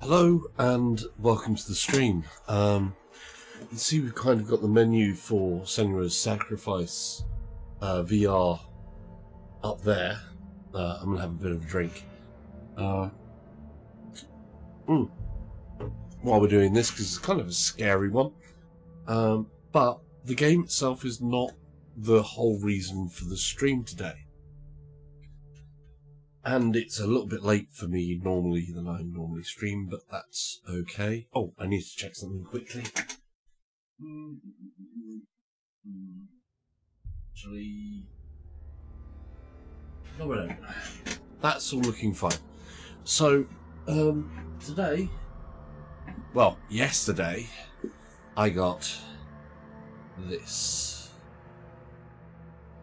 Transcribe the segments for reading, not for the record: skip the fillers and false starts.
Hello and welcome to the stream. You can see we've kind of got the menu for Senua's Sacrifice VR up there. I'm going to have a bit of a drink while we're doing this, because it's kind of a scary one. But the game itself is not the whole reason for the stream today. And it's a little bit late for me normally than I normally stream, but that's okay. Oh, I need to check something quickly. Actually, no, I don't. That's all looking fine. So, today, well, yesterday, I got this.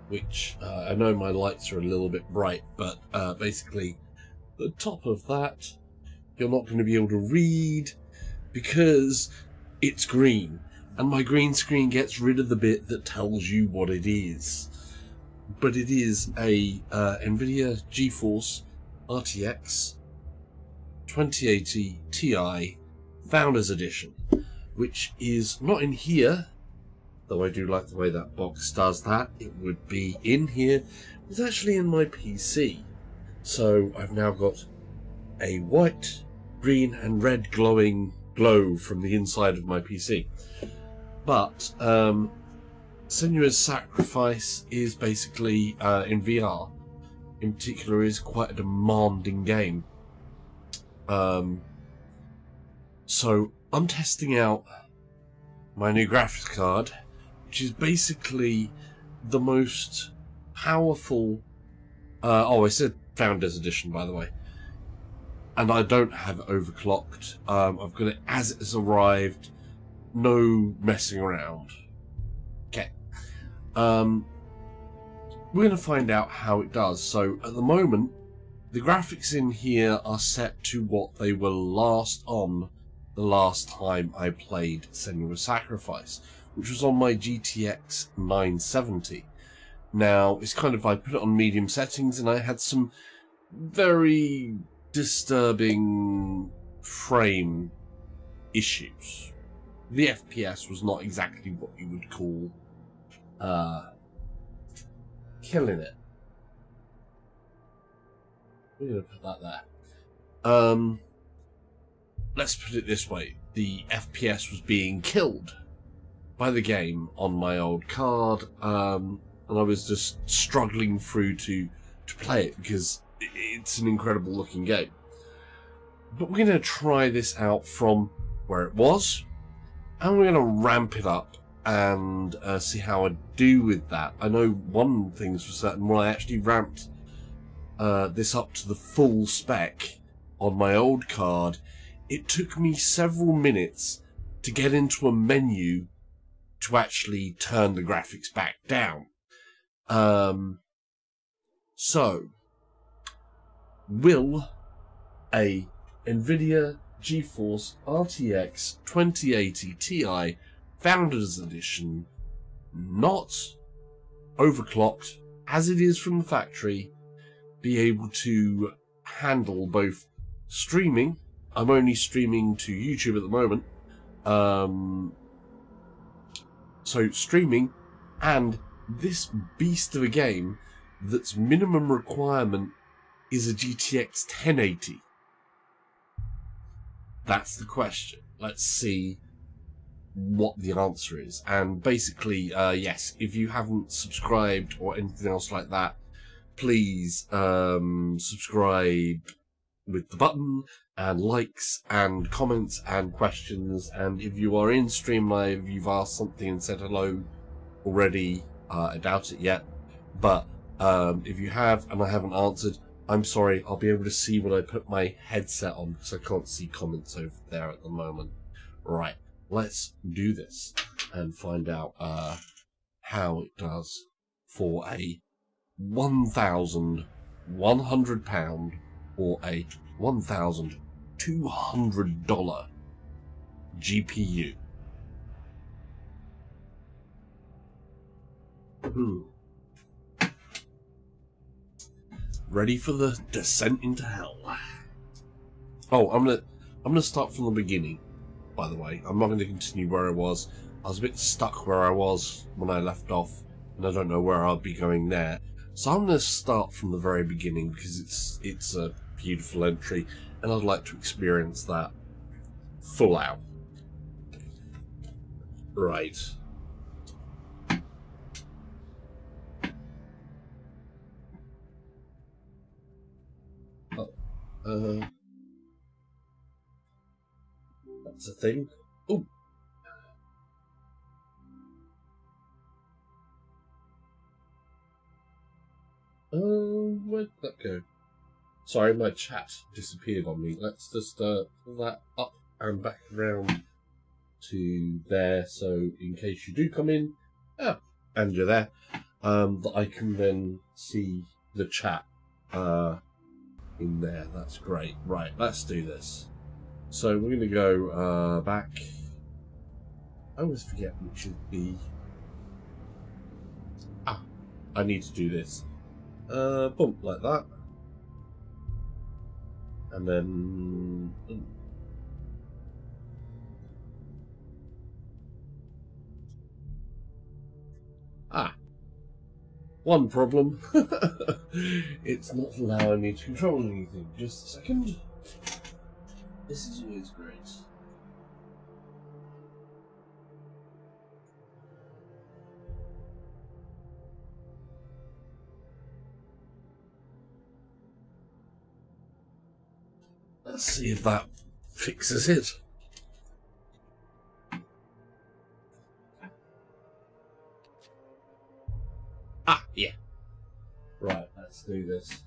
Which, I know my lights are a little bit bright, but basically, the top of that, you're not going to be able to read because it's green. And my green screen gets rid of the bit that tells you what it is. But it is a NVIDIA GeForce RTX 2080 Ti Founders Edition, which is not in here. Though I do like the way that box does that. It would be in here. It's actually in my PC. So I've now got a white, green and red glowing glow from the inside of my PC. But Senua's Sacrifice is basically, in VR, in particular, is quite a demanding game. So I'm testing out my new graphics card, which is basically the most powerful... oh, I said Founders Edition, by the way. And I don't have it overclocked. I've got it as it has arrived. No messing around. Okay. We're going to find out how it does. So, at the moment, the graphics in here are set to what they were last on the last time I played Senua's Sacrifice, which was on my GTX 970. Now, it's kind of, I put it on medium settings and I had some very disturbing frame issues. The FPS was not exactly what you would call killing it. We're going to put that there. Let's put it this way. The FPS was being killed by the game on my old card, and I was just struggling through to play it because it's an incredible looking game. But we're going to try this out from where it was, and we're going to ramp it up and see how I do with that. I know one thing's for certain: when I actually ramped this up to the full spec on my old card, it took me several minutes to get into a menu to actually turn the graphics back down. So, will a NVIDIA GeForce RTX 2080 Ti Founders Edition, not overclocked as it is from the factory, be able to handle both streaming? I'm only streaming to YouTube at the moment. So streaming, and this beast of a game that's minimum requirement is a GTX 1080. That's the question. Let's see what the answer is. And basically, yes, if you haven't subscribed or anything else like that, please subscribe with the button, and likes and comments and questions. And if you are in stream live, you've asked something and said hello already. I doubt it yet, but if you have and I haven't answered, I'm sorry. I'll be able to see when I put my headset on, because I can't see comments over there at the moment. Right, let's do this and find out how it does for a £1,100 or a $1,200 GPU. Ready for the descent into hell. Oh, I'm gonna I'm going to start from the beginning, by the way. I'm not going to continue where I was. I was a bit stuck where I was when I left off, and I don't know where I'll be going there. So I'm going to start from the very beginning because it's a beautiful entry, and I'd like to experience that full out. Right. Oh, that's a thing. Oh. Where'd that go? Sorry, my chat disappeared on me. Let's just pull that up and back around to there, so in case you do come in, and you're there, that I can then see the chat in there. That's great. Right, let's do this. So we're going to go back. I always forget which is the... I need to do this. Bump like that. And then... One problem. It's not allowing me to control anything. Just a second. This is always great. Let's see if that fixes it. Yeah. Right, let's do this.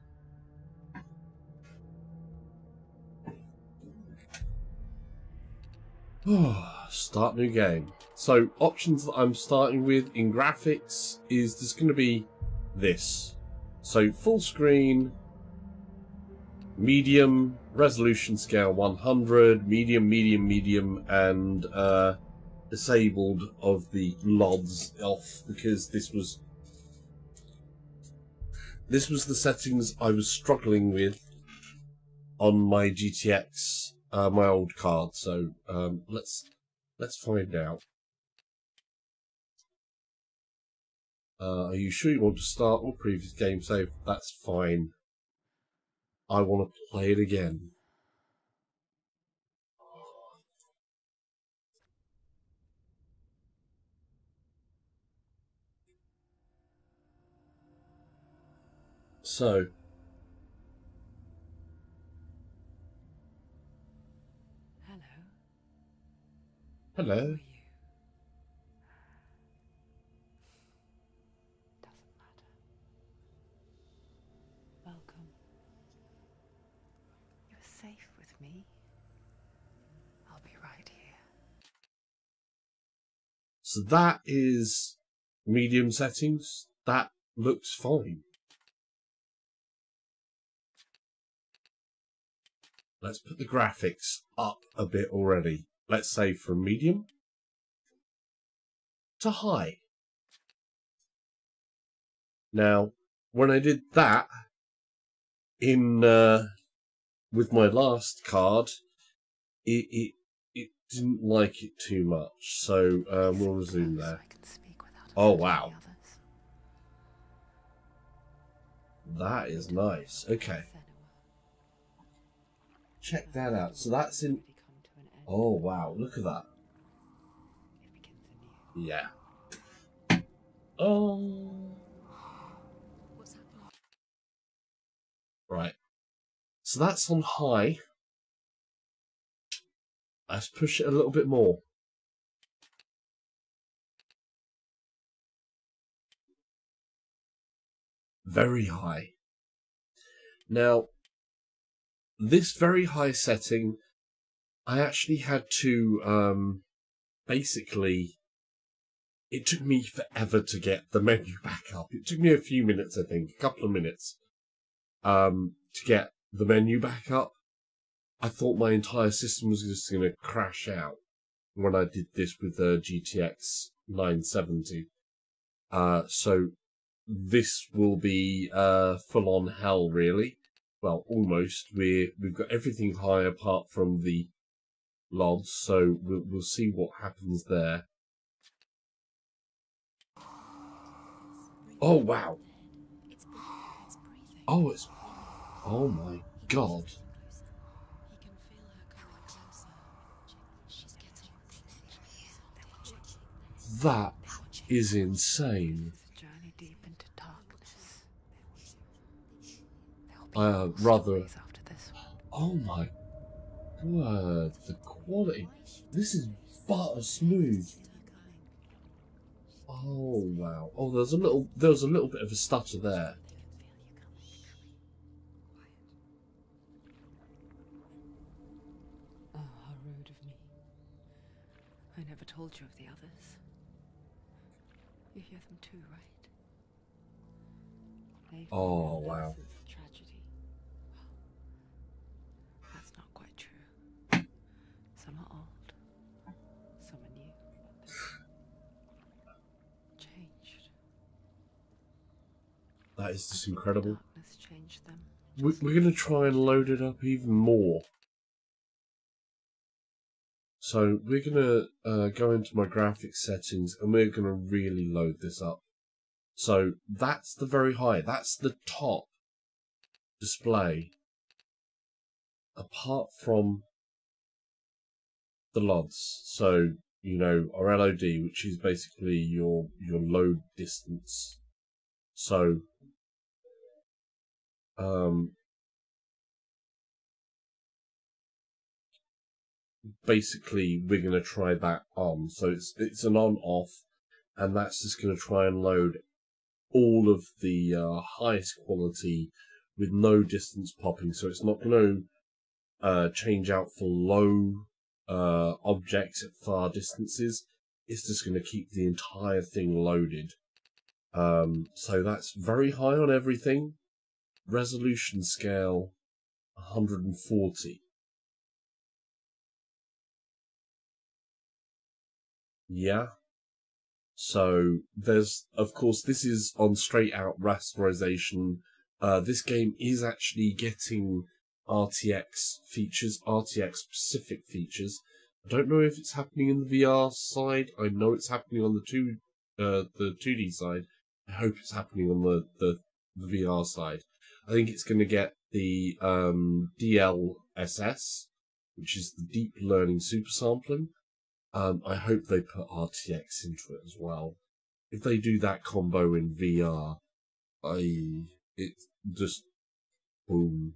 Start new game. So, options that I'm starting with in graphics is there's going to be this. So, full screen, medium, resolution scale 100, medium, and disabled of the LODs off, because this was the settings I was struggling with on my GTX, my old card. So let's find out. Are you sure you want to start or previous game save? That's fine. I want to play it again. So, hello. Who are you? Doesn't matter. Welcome. You're safe with me. I'll be right here. So that is medium settings. That looks fine. Let's put the graphics up a bit already. Let's say from medium to high. Now, when I did that in with my last card, it didn't like it too much. So we'll resume there. Oh wow, that is nice. Okay. Check that out. So that's in... Oh, wow. Look at that. Yeah. Oh. Right. So that's on high. Let's push it a little bit more. Very high. Now, this very high setting, I actually had to, basically, it took me forever to get the menu back up. It took me a few minutes, I think, a couple of minutes, to get the menu back up. I thought my entire system was just going to crash out when I did this with the GTX 970. So this will be full-on hell, really. Well, almost. We've got everything high apart from the LODs, so we'll see what happens there. Oh wow! Oh, it's... Oh my god! That is insane. Journey deep into darkness. Rather... After this one. Oh my word, the quality. This is butter smooth. Oh wow. Oh, there was a little bit of a stutter there. Oh, how rude of me. I never told you of the others. You hear them too, right? They've Oh been wow. since the tragedy. Well, that's not quite true. Some are old, some are new. Changed. That is just incredible. Darkness changed them. We're going to try and load it up even more. So we're going to go into my graphics settings and we're going to really load this up. So that's the very high, that's the top display. Apart from the LODs, so, you know, our LOD, which is basically your load distance. So, basically we're going to try that on. So it's an on-off, and that's just going to try and load all of the highest quality with no distance popping. So it's not going to change out for low objects at far distances. It's just going to keep the entire thing loaded. So that's very high on everything. Resolution scale 140. Yeah. So there's, of course, this is on straight out rasterization. This game is actually getting RTX features, RTX specific features. I don't know if it's happening in the VR side. I know it's happening on the 2D side. I hope it's happening on the VR side. I think it's going to get the DLSS, which is the deep learning super sampling. I hope they put RTX into it as well. If they do that combo in VR, it's just boom.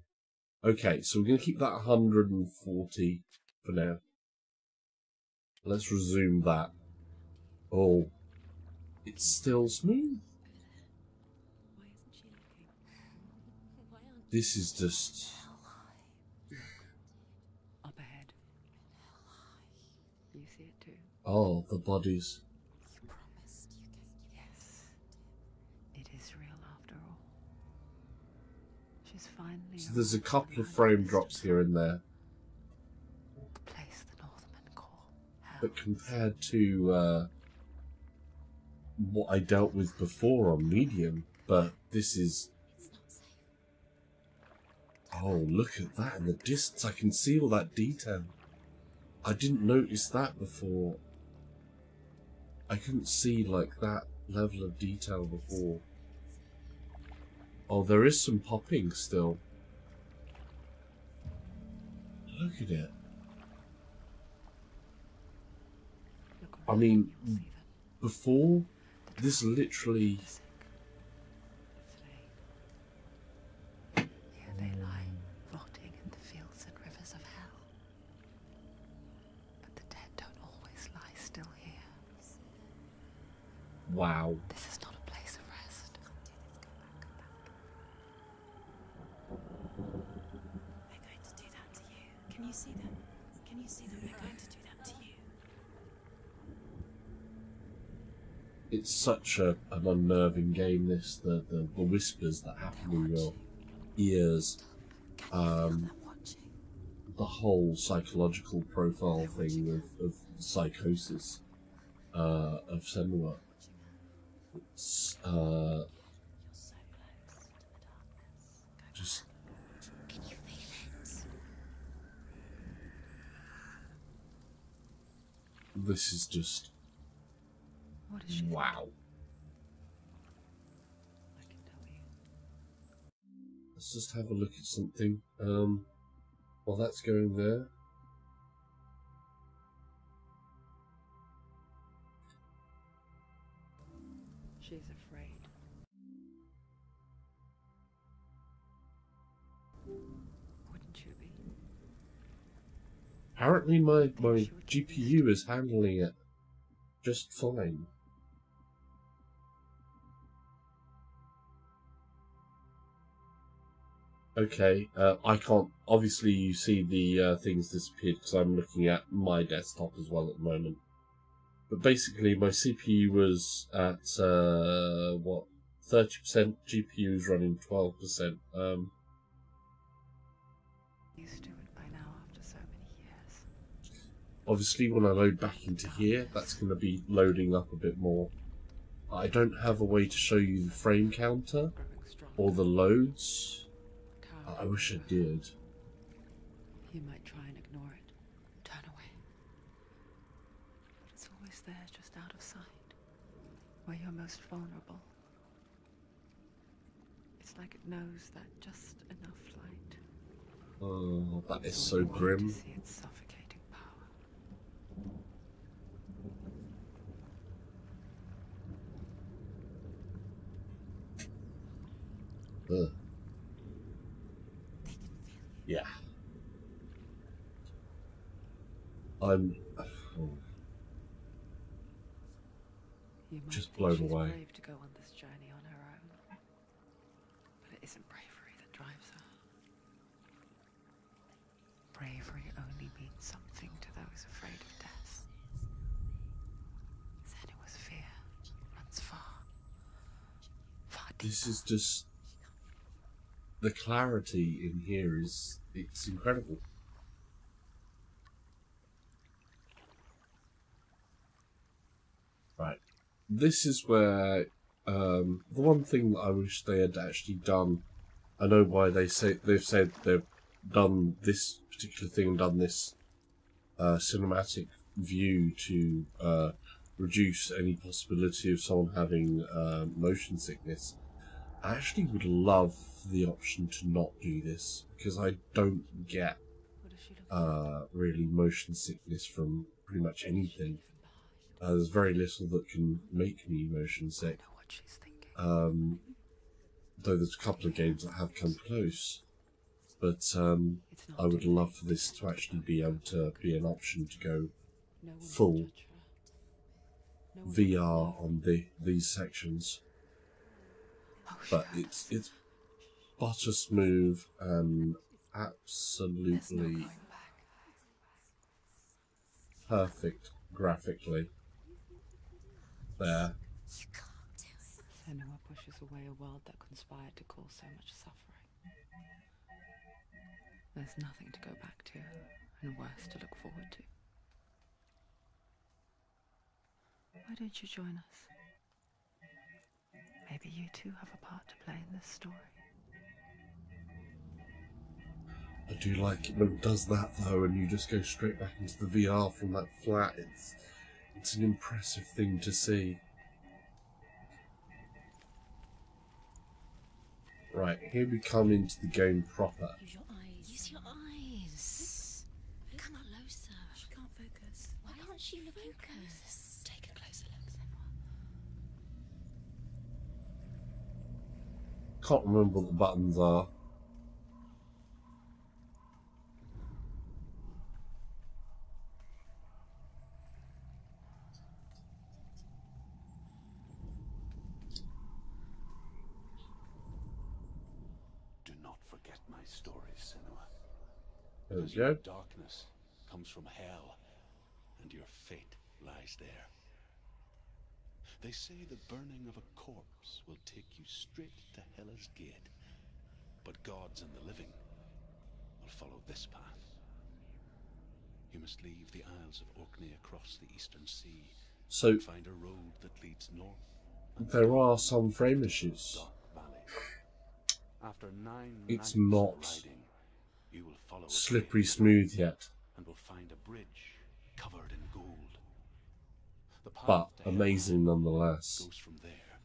Okay, so we're going to keep that 140 for now. Let's resume that. Oh, it's still smooth. This is just... Up ahead. You see it too? Oh, the bodies. You promised you gave. Yes. It is real after all. She's finally... So there's a couple of frame drops here and there. The place the Northmen call Hell. But compared to what I dealt with before on medium, but this is... Oh, look at that in the distance. I can see all that detail. I didn't notice that before. I couldn't see like that level of detail before. Oh, there is some popping still. Look at it. I mean, before, this literally... Here they lie, rotting in the fields and rivers of hell. But the dead don't always lie still here. Wow. This is not a place of rest. They're going to do that to you. Can you see them? Can you see them? They're going to do that to you. It's such an unnerving game, this. The whispers that happen in your ears. The whole psychological profile thing of psychosis of Senua. It's just... Can you feel it? this is just What is she wow. I can tell you. Let's just have a look at something. While that's going there. She's afraid. Wouldn't you be? Apparently my GPU is handling it just fine. Okay, I can't, obviously you see the things disappeared because I'm looking at my desktop as well at the moment. But basically my CPU was at, what, 30%, GPU is running 12%. Used to it by now after so many years. Obviously when I load back into here, that's going to be loading up a bit more. I don't have a way to show you the frame counter or the loads. I wish I did. You might try and ignore it, turn away. But it's always there, just out of sight, where you're most vulnerable. It's like it knows that just enough light. Oh, that is It's so all you need grim. to see its suffocating power. Ugh. Yeah. I'm You might just think blown she's away. brave to go on this journey on her own, but it isn't bravery that drives her. Bravery only means something to those afraid of death. Senua's fear runs far, far deeper. This is just the clarity in here it's incredible. Right. This is where the one thing that I wish they had actually done. I know why they've said they've done this particular thing, done this cinematic view to reduce any possibility of someone having motion sickness. I actually would love the option to not do this because I don't get What does she look really motion sickness from pretty much anything. There's very little that can make me motion sick. I know what she's thinking. Though there's a couple of games that have come close. But It's not I would too love late for this to actually be able to be an option to go No one will full judge her. No one will VR know. on these sections. Oh, she But hurts. it's butter smooth and There's no absolutely going back. perfect graphically. There. You can't do it. Senua pushes away a world that conspired to cause so much suffering. There's nothing to go back to, and worse to look forward to. Why don't you join us? Maybe you too have a part to play in this story. I do like it when it does that though, and you just go straight back into the VR from that flat. It's an impressive thing to see. Right, here we come into the game proper. Use your eyes. Use your eyes. Come closer. She can't focus. Why can't she focus? Take a closer look, Senua. Can't remember what the buttons are. Do not forget my stories, Senua. There we Because your go. darkness comes from hell, and your fate lies there. They say the burning of a corpse will take you straight to Hela's gate, but gods and the living will follow this path. You must leave the Isles of Orkney across the eastern sea, So and find a road that leads north. And there are some frame issues. dark valley. After 9 It's nights not of riding, you will follow a slippery trail smooth yet. and will find a bridge covered in gold. but to amazing Helheim nonetheless. goes from there,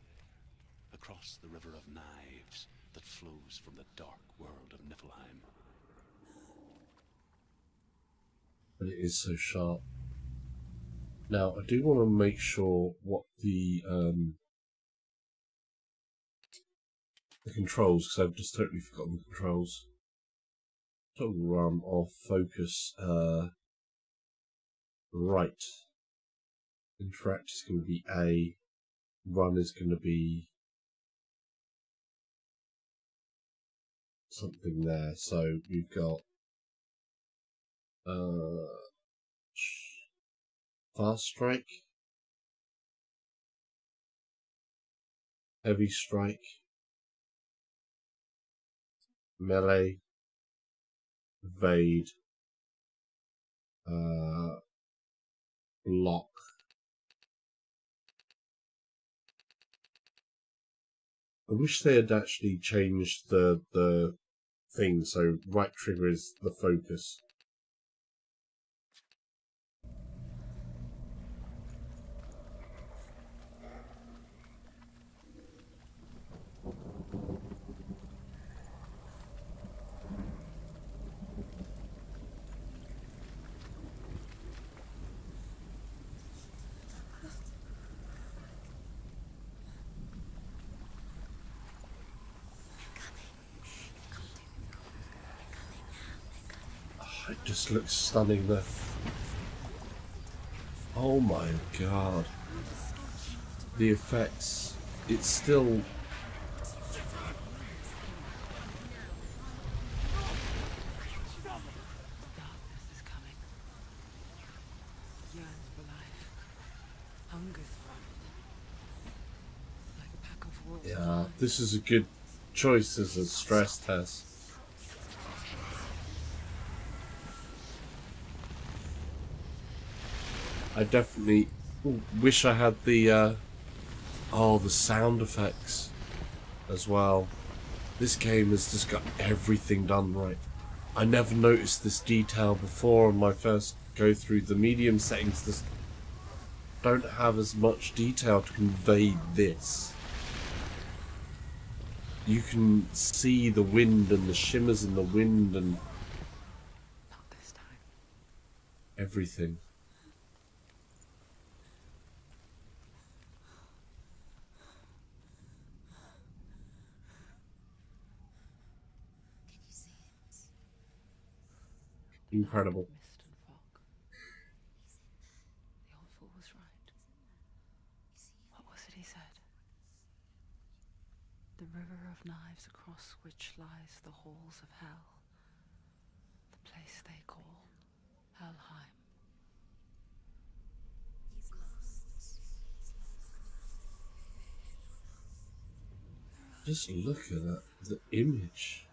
across the river of knives that flows from the dark world of Niflheim. But it is so sharp. Now, I do want to make sure what the controls, because I've just totally forgotten the controls. Toggle run or focus right. Interact is going to be A. Run is going to be something there. So we've got fast strike, heavy strike, melee, evade, block. I wish they had actually changed the thing so right trigger is the focus. It just looks stunning there. Oh my god. The effects. It's still... Darkness is coming. Yearns for life. Hungers for it. Like a pack of wolves. Yeah, this is a good choice as a stress test. I definitely wish I had the the sound effects as well. This game has just got everything done right. I never noticed this detail before on my first go through. The medium settings just don't have as much detail to convey this. You can see the wind and the shimmers in the wind and Not this time. everything. Can you see it? Incredible. Mist and fog. The old fool was right. What was it he said? The river of knives across which lies the halls of hell. The place they call Helheim. He's lost. Just look at that. The image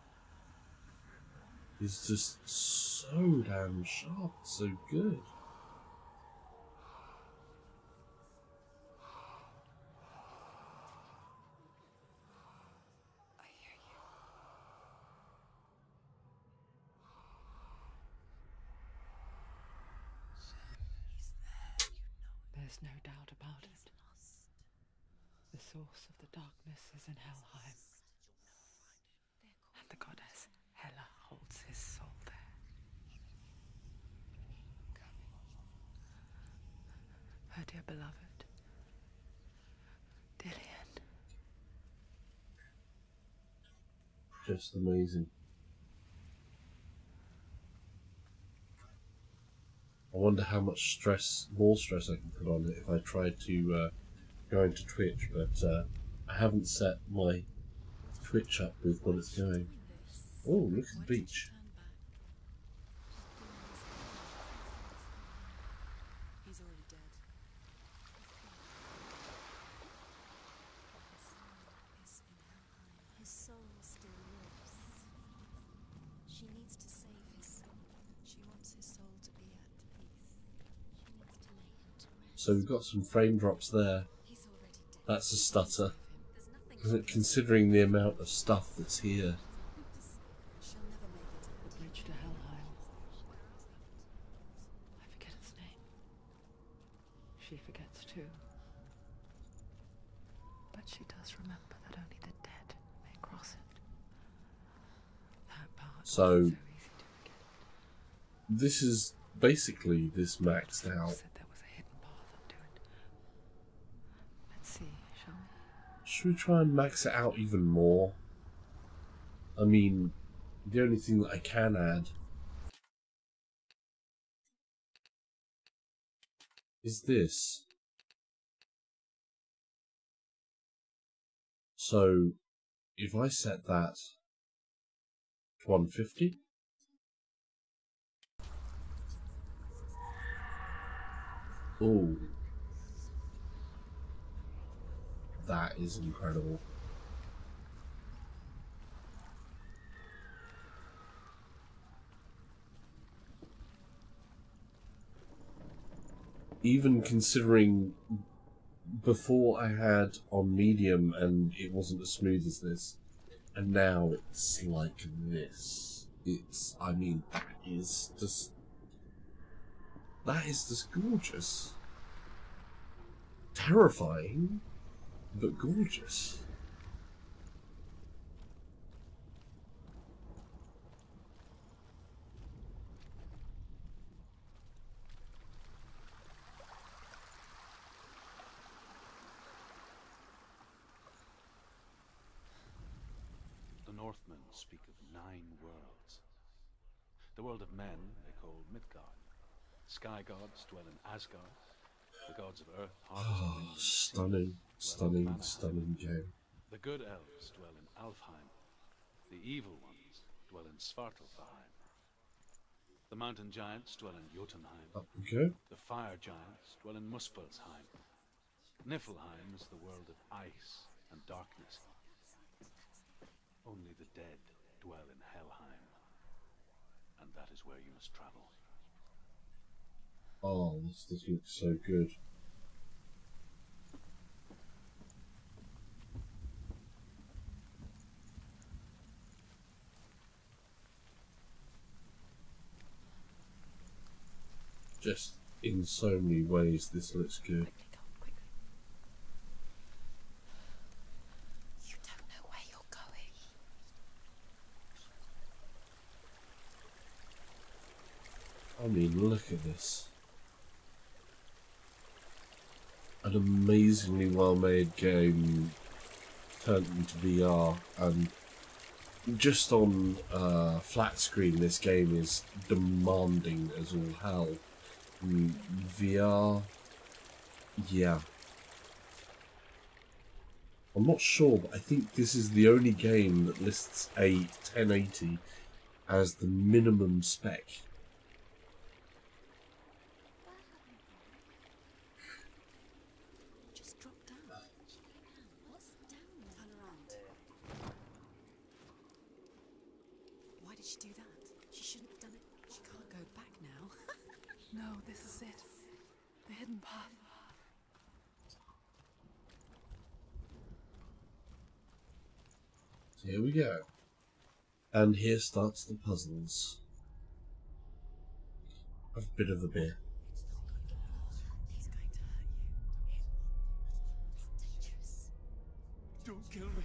is just so damn sharp, so good. I hear you. He's there, you know. There's no doubt about it. The source of the darkness is in Helheim. And the goddess Hela holds his soul there. Her dear beloved, Dillian. Just amazing. I wonder how much more stress I can put on it if I tried to go into Twitch, but I haven't set my Twitch up with what it's going. Oh, look at the beach. He's already dead. Is in Helheim. His soul still lives. She needs to save his soul. She wants his soul to be at peace. She needs to lay him to rest. So we've got some frame drops there. He's already dead. That's a stutter. There's nothing. Considering the amount of stuff that's here. She'll never make it. The bridge to Helheim. I forget its name. She forgets too. Just remember that only the dead may cross it. That part So is so easy to forget. this is basically this maxed out. Said there was a hidden path up to it. Let's see, shall we? Should we try and max it out even more? I mean, the only thing that I can add is this. So, if I set that to 150, oh, that is incredible. Even considering before I had on medium and it wasn't as smooth as this, and now it's like this. I mean, that is just gorgeous. Terrifying, but gorgeous. The Northmen speak of 9 worlds. The world of men they call Midgard. Sky gods dwell in Asgard. The gods of earth, harvest, wind, and sea Stunning, dwell in Vanaheim. stunning game. The good elves dwell in Alfheim. The evil ones dwell in Svartalfheim. The mountain giants dwell in Jotunheim. Up we go. The fire giants dwell in Muspelheim. Niflheim is the world of ice and darkness. Only the dead dwell in Helheim. And that is where you must travel. Oh, this looks so good. Just in so many ways, this looks good. Quickly, Tom, quickly. You don't know where you're going. I mean, look at this. An amazingly well-made game turned into VR, and just on flat screen, this game is demanding as all hell. VR, yeah. I'm not sure, but I think this is the only game that lists a 1080 as the minimum spec. Just drop down. What's down? Turn around. Why did she do that? She shouldn't have done it. She can't go back now. No, this is it. The hidden path. So here we go. And here starts the puzzles. Have a bit of a beer. He's going to hurt you. It's dangerous. Don't kill me.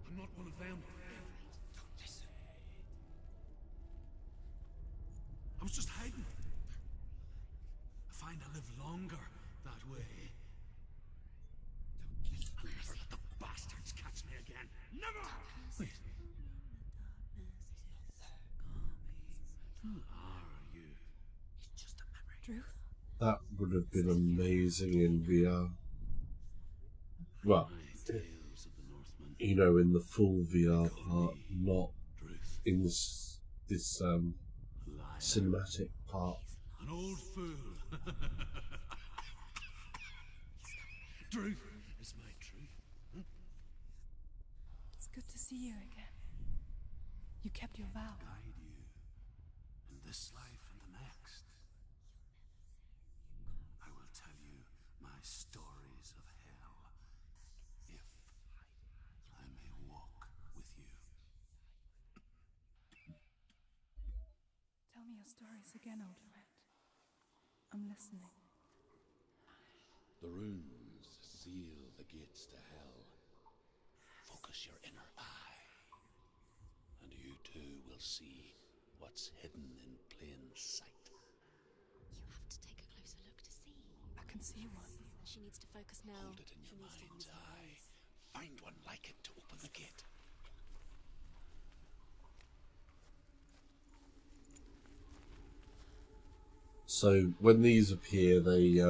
I'm not one of them. I was just hiding. I find I live longer that way. I'll never let the bastards catch me again. Never! Wait. Who are you? It's just a memory. Truth? That would have been amazing in VR. Well, Tales of the Northmen. you know, in the full VR part, not Truth. in this cinematic part. An old fool. Truth is my truth. It's good to see you again. You kept your vow. Guide you in this life and the next. I will tell you my stories of hell, if I may walk with you. Tell me your stories again, old friend. I'm listening. The runes seal the gates to hell. Focus your inner eye, and you too will see what's hidden in plain sight. You have to take a closer look to see. I can see one. She needs to focus now. Hold it in your mind's eye. Find one like it to open the gate. So when these appear, they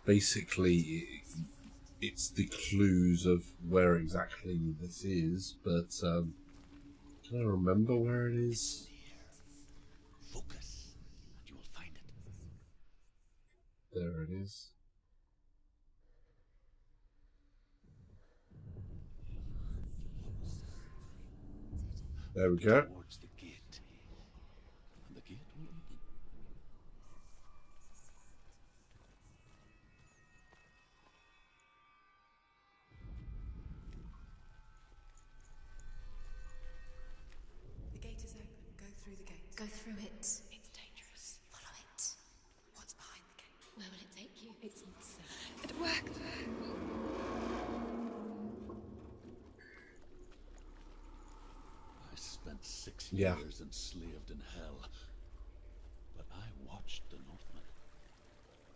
basically it's the clues of where exactly this is. But can I remember where it is? Focus, and you will find it. There it is. There we go. Towards the gate, and the gate will open. The gate is open. Go through the gate. Go through it. It's dangerous. Follow it. What's behind the gate? Where will it take you? It's insane. It worked. I spent 6 Yeah. years enslaved in hell, but I watched the Northmen.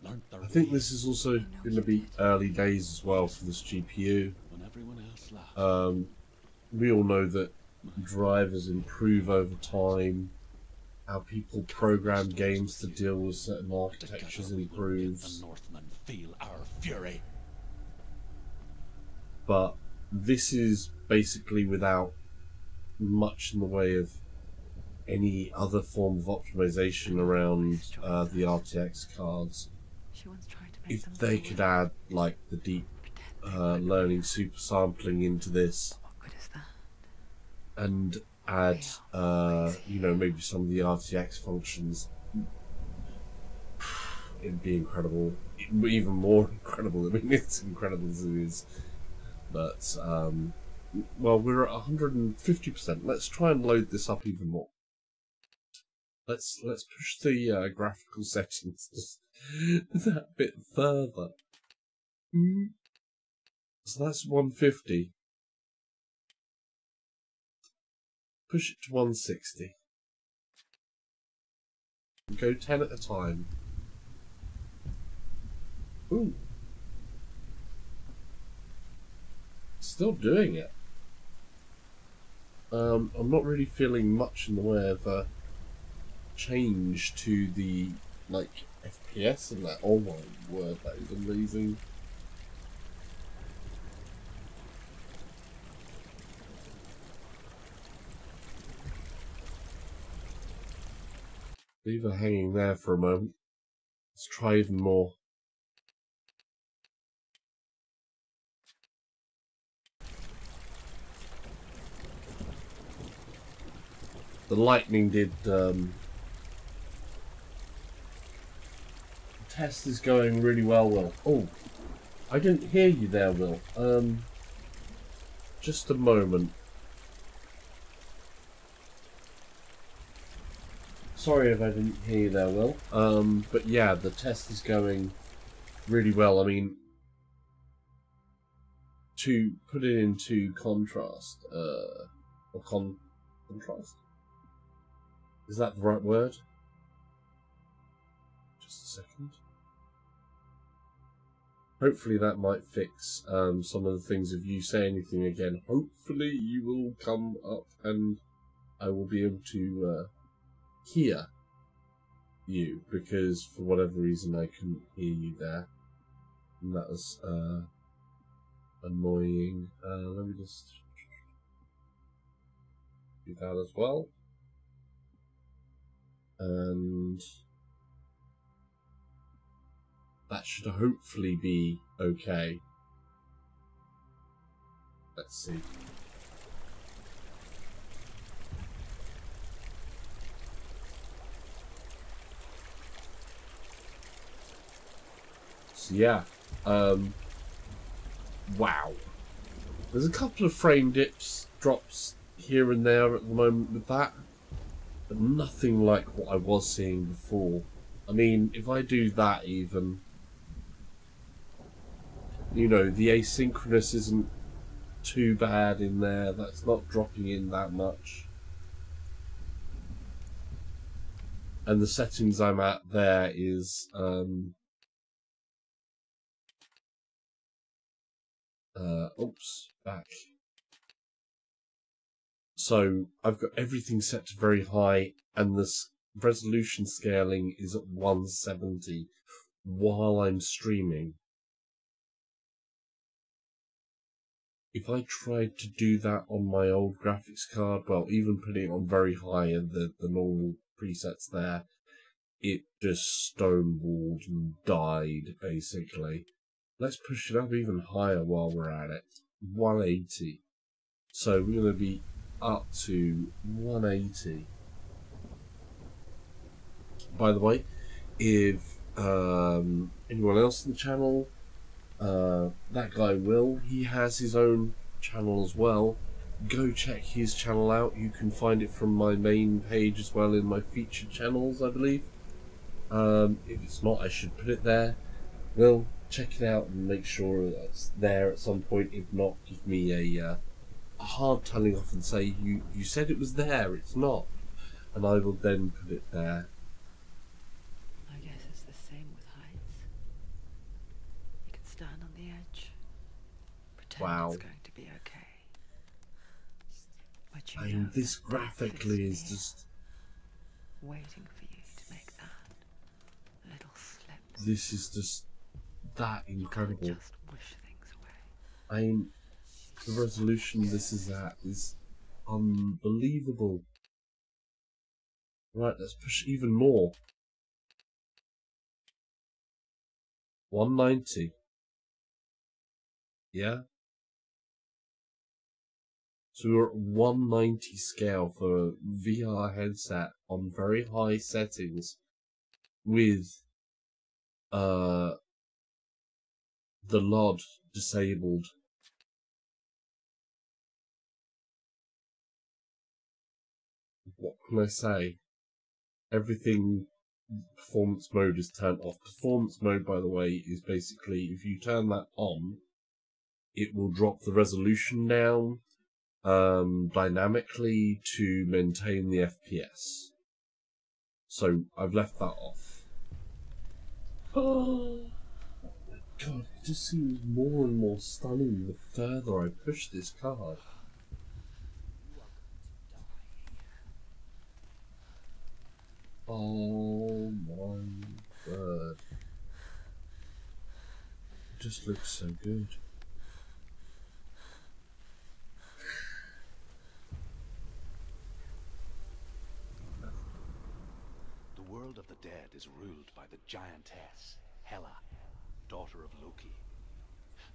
Learned their I think ways this is also going to be early days as well for this GPU. when everyone else laughed. We all know that drivers improve over time. How people program games to deal with certain architectures Together we will make improves. the Northmen feel our fury. But this is basically without much in the way of any other form of optimization around the RTX cards. She once tried to make If them they feel could real. add like the deep learning super sampling into this, What good is that? and add you know, maybe some of the RTX functions, it'd be incredible. Even more incredible. I mean, it's incredible as it is, but well, we're at 150%. Let's try and load this up even more. Let's push the graphical settings just that bit further. So that's 150. Push it to 160. Go 10 at a time. Ooh. Still doing it. I'm not really feeling much in the way of change to the like FPS and that. Oh my word, that is amazing. Leave her hanging there for a moment. Let's try even more. The lightning did. The test is going really well, Will. Oh, I didn't hear you there, Will. Just a moment. Sorry if I didn't hear you there, Will. But yeah, the test is going really well. I mean, to put it into contrast, or contrast? Is that the right word? Just a second. Hopefully that might fix some of the things. If you say anything again, hopefully you will come up and I will be able to hear you, because for whatever reason I couldn't hear you there, and that was annoying. Let me just do that as well, and that should hopefully be okay. Let's see. So yeah, wow. There's a couple of frame drops here and there at the moment with that, but nothing like what I was seeing before. I mean, if I do that even, You know, the asynchronous isn't too bad in there. That's not dropping in that much. And the settings I'm at there is oops, back. So I've got everything set to very high, and the resolution scaling is at 170 while I'm streaming. If I tried to do that on my old graphics card, well, even putting it on very high and the normal presets there, it just stonewalled and died, basically. Let's push it up even higher while we're at it. 180. So we're going to be up to 180. By the way, if anyone else in the channel, that guy Will, he has his own channel as well. Go check his channel out. You can find it from my main page as well in my featured channels, I believe. If it's not, I should put it there. Well, check it out and make sure it's there at some point. If not, give me a hard telling off and say you said it was there, it's not, and I will then put it there. I guess it's the same with heights. You can stand on the edge, pretend Wow. it's going to be okay. But you I know mean, this that graphically death is near, just. waiting for you to make that little slip. This is just that incredible. You can't just wish things away. I mean, the resolution this is at is unbelievable. Right, let's push even more. 190. Yeah? So we're at 190 scale for VR headset on very high settings with the LOD disabled. What can I say? Everything performance mode is turned off. Performance mode, by the way, is basically if you turn that on, it will drop the resolution down dynamically to maintain the FPS. So I've left that off. Oh my god, it just seems more and more stunning the further I push this card. Oh my word. It just looks so good. The world of the dead is ruled by the giantess, Hela, daughter of Loki.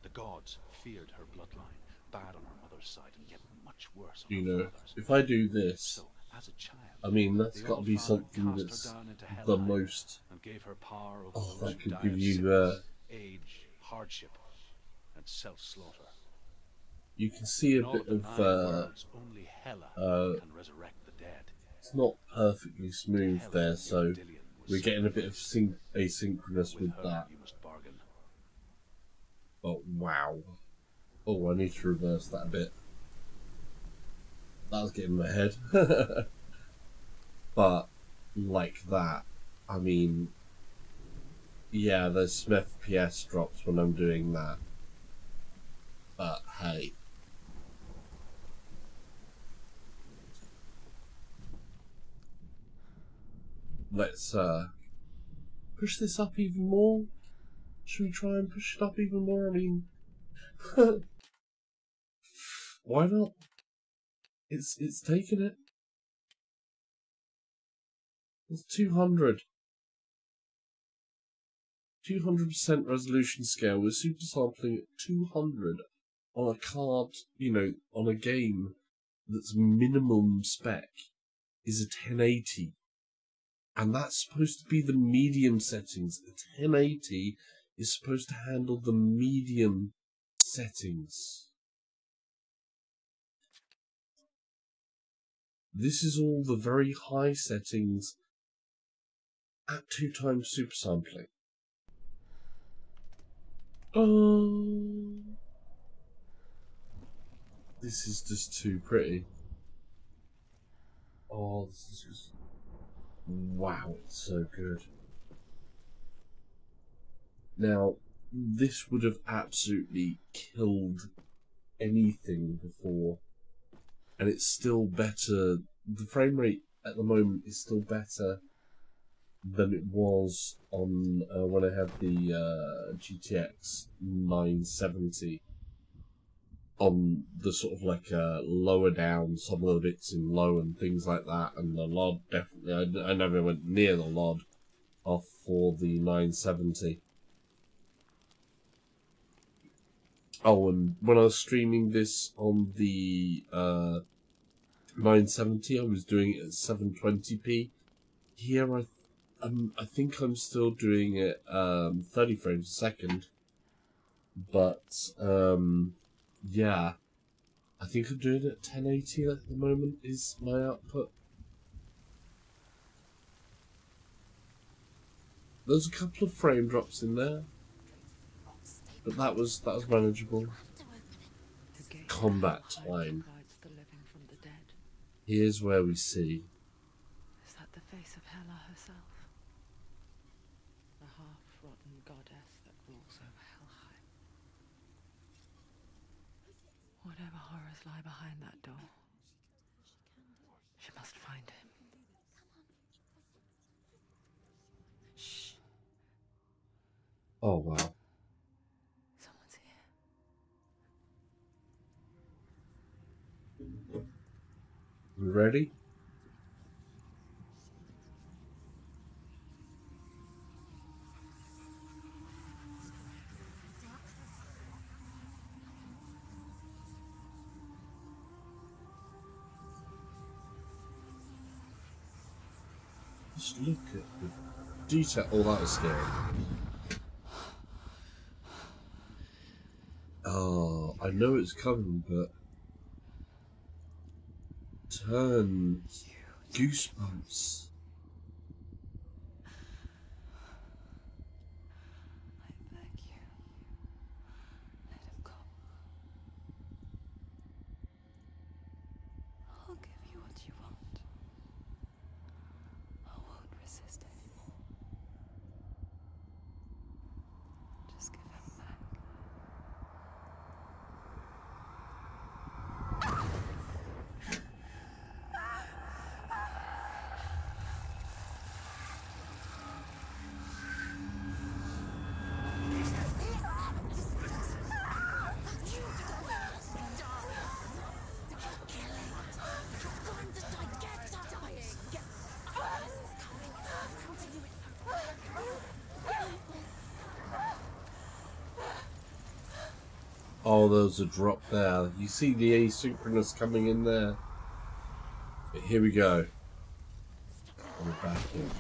The gods feared her bloodline, bad on her mother's side and yet much worse on You her know, father's. if I do this, So, as a child, I mean, that's the got to Old be Father something cast her that's down into the Helheim most. and gave her power over Oh, those that who could die give of you. sickness, age, hardship, and self-slaughter. You can see a In all bit the of. 9 worlds, only Hela can resurrect the dead. It's not perfectly smooth Hela, there, your so Dillion was we're getting a bit of sacrificed. asynchronous with her, that. you must bargain. But wow. Oh, I need to reverse that a bit. That was getting in my head. But, like that, I mean, yeah, there's some FPS drops when I'm doing that. But hey. Let's push this up even more. Should we try and push it up even more? I mean, why not? It's taken it. It's 200. 200% resolution scale. We're super sampling at 200 on a card, you know, on a game that's minimum spec is a 1080. And that's supposed to be the medium settings. A 1080 is supposed to handle the medium settings. This is all the very high settings at 2x super sampling. Oh, this is just too pretty. Oh, this is just... Wow, it's so good. Now, this would have absolutely killed anything before, and it's still better. The frame rate at the moment is still better than it was on when I had the GTX 970 on the sort of like lower down, some of the bits in low and things like that, and the LOD definitely. I never went near the LOD off for the 970. Oh, and when I was streaming this on the 970, I was doing it at 720p. Here, I think I'm still doing it 30 frames a second, but yeah, I think I'm doing it at 1080 at the moment is my output. There's a couple of frame drops in there, but that was manageable. Combat time. Here's where we see. Is that the face of Hela herself? The half-rotten goddess that rules over Helheim. Whatever horrors lie behind that door, she must find him. Shh. Oh wow. Someone's here. You ready? Just look at the detail. Oh, that was scary. Oh, I know it's coming, but turn goosebumps. I beg you. Let him go. I'll give you what you want. I won't resist anymore. Just give him back. Oh, there's a drop there. You see the asynchronous coming in there. But here we go. We're back in.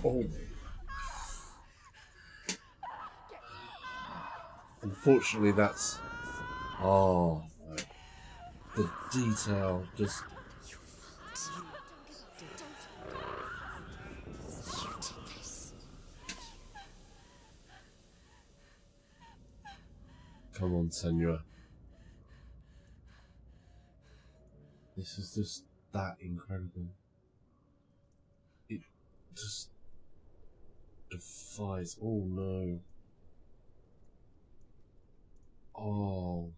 Oh. Unfortunately, that's... Oh, the detail just... Come on, Senua. This is just that incredible. It just defies. Oh no. Oh.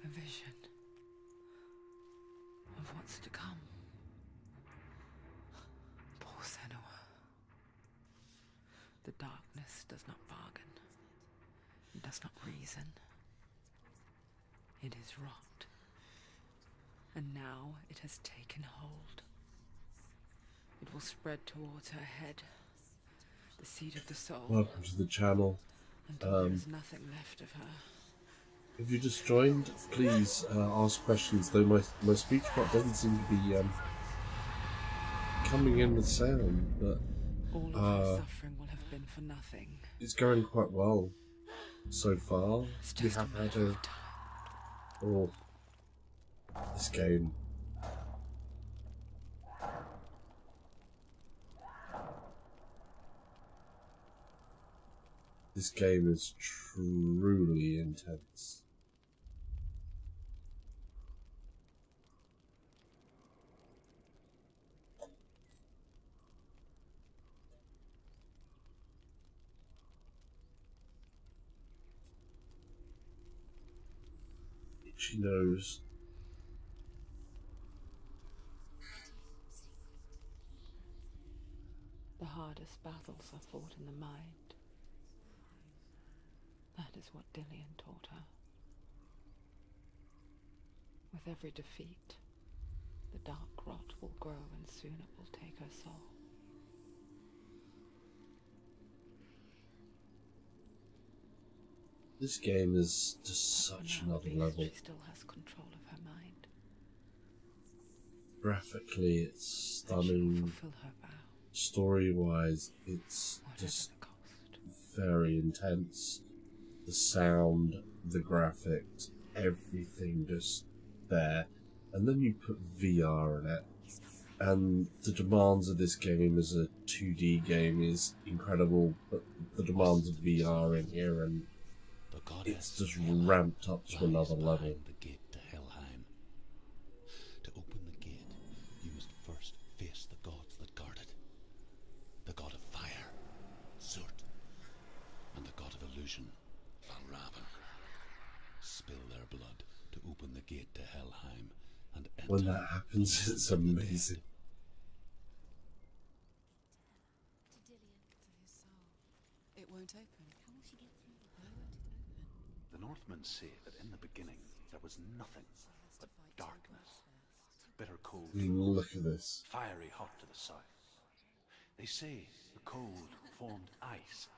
A vision of what's to come. Poor Senua. The darkness does not bargain. It does not reason. It is rot. And now it has taken hold. It will spread towards her head, the seat of the soul. Welcome to the channel. Until there is nothing left of her. If you just joined, please ask questions, though my speech bot doesn't seem to be coming in with sound, but all of her suffering will have been for nothing. It's going quite well so far. We have had a... Oh, this game. This game is truly intense. She knows. The hardest battles are fought in the mind. That is what Dillian taught her. With every defeat, the dark rot will grow and soon it will take her soul. This game is just such another level. She still has control of her mind. Graphically, it's stunning. Story-wise, it's just very intense. The sound, the graphics, everything just there. And then you put VR in it. And the demands of this game as a 2D game is incredible, but the demands of VR in here, and it's just ramped up to another level. The gate to Helheim. To open the gate, you must first face the gods that guard it. The god of fire, Zurt, and the god of illusion, Valravan. Spill their blood to open the gate to Helheim and enter. When that happens, it's amazing. To Dillian, to his soul. It won't open. How will she get through? Why won't it open? The Northmen say that in the beginning there was nothing but darkness, bitter cold, Look at this. fiery hot to the south. They say the cold formed ice,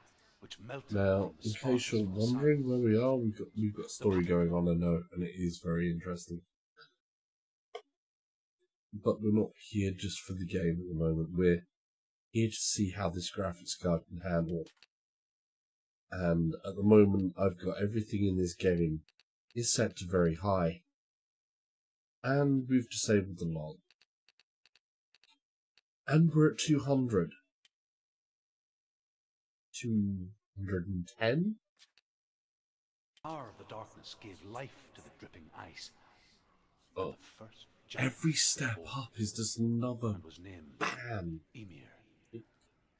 which melted. Now, in case you're wondering where we are, we've got a story going on, I know, and it is very interesting. But we're not here just for the game at the moment. We're here to see how this graphics card can handle. And at the moment, I've got everything in this game is set to very high. And we've disabled the log. And we're at 200. 210? The power of the darkness gave life to the dripping ice. Oh. The first Every step up is just another was named bam. Emir. It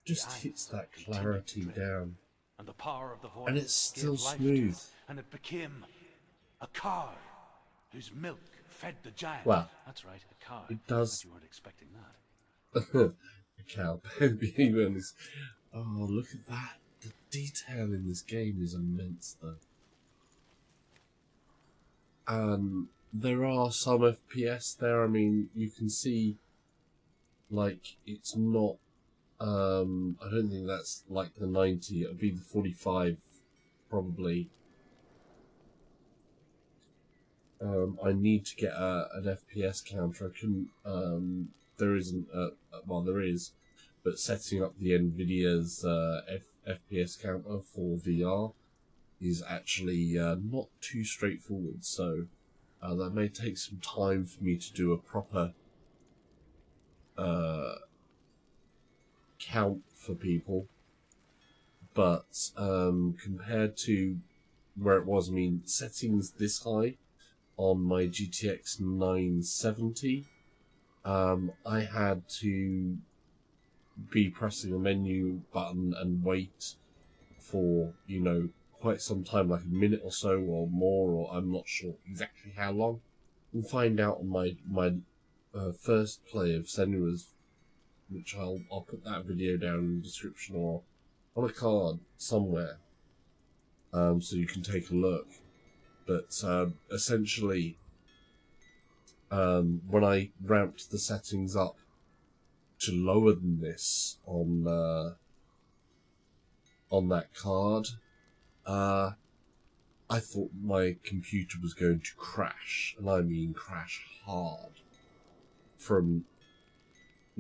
just hits that clarity down. And the power of the voice And it's still gave life smooth. to it, and it became a cow whose milk fed the giant. Well, that's right, a cow. it does. But you weren't expecting that. A cow baby. Oh, look at that. The detail in this game is immense, though. There are some FPS there. I mean, you can see, like, it's not, I don't think that's like the 90, it'll be the 45, probably. I need to get an FPS counter. I couldn't, there isn't, well, there is, but setting up the NVIDIA's FPS counter for VR is actually not too straightforward, so that may take some time for me to do a proper count for people, but compared to where it was, I mean, settings this high on my GTX 970, I had to be pressing a menu button and wait for, you know, quite some time, like a minute or so or more, or I'm not sure exactly how long. We'll find out on my first play of Senua's, which I'll put that video down in the description or on a card somewhere, so you can take a look. But essentially, when I ramped the settings up to lower than this on that card, I thought my computer was going to crash, and I mean crash hard, from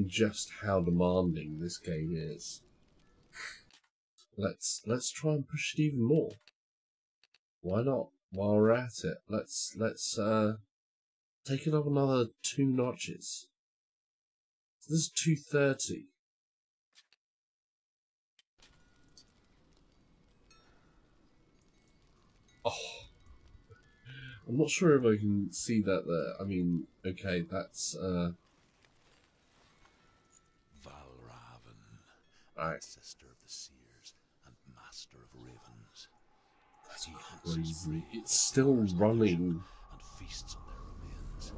just how demanding this game is. Let's try and push it even more. Why not? While we're at it, let's take it up another 2 notches. This is 230. Oh, I'm not sure if I can see that there. I mean, okay, that's Valravan, right. ancestor of the seers and master of ravens. That's He hunts his crazy. prey It's with still powers of running. and feasts on their remains.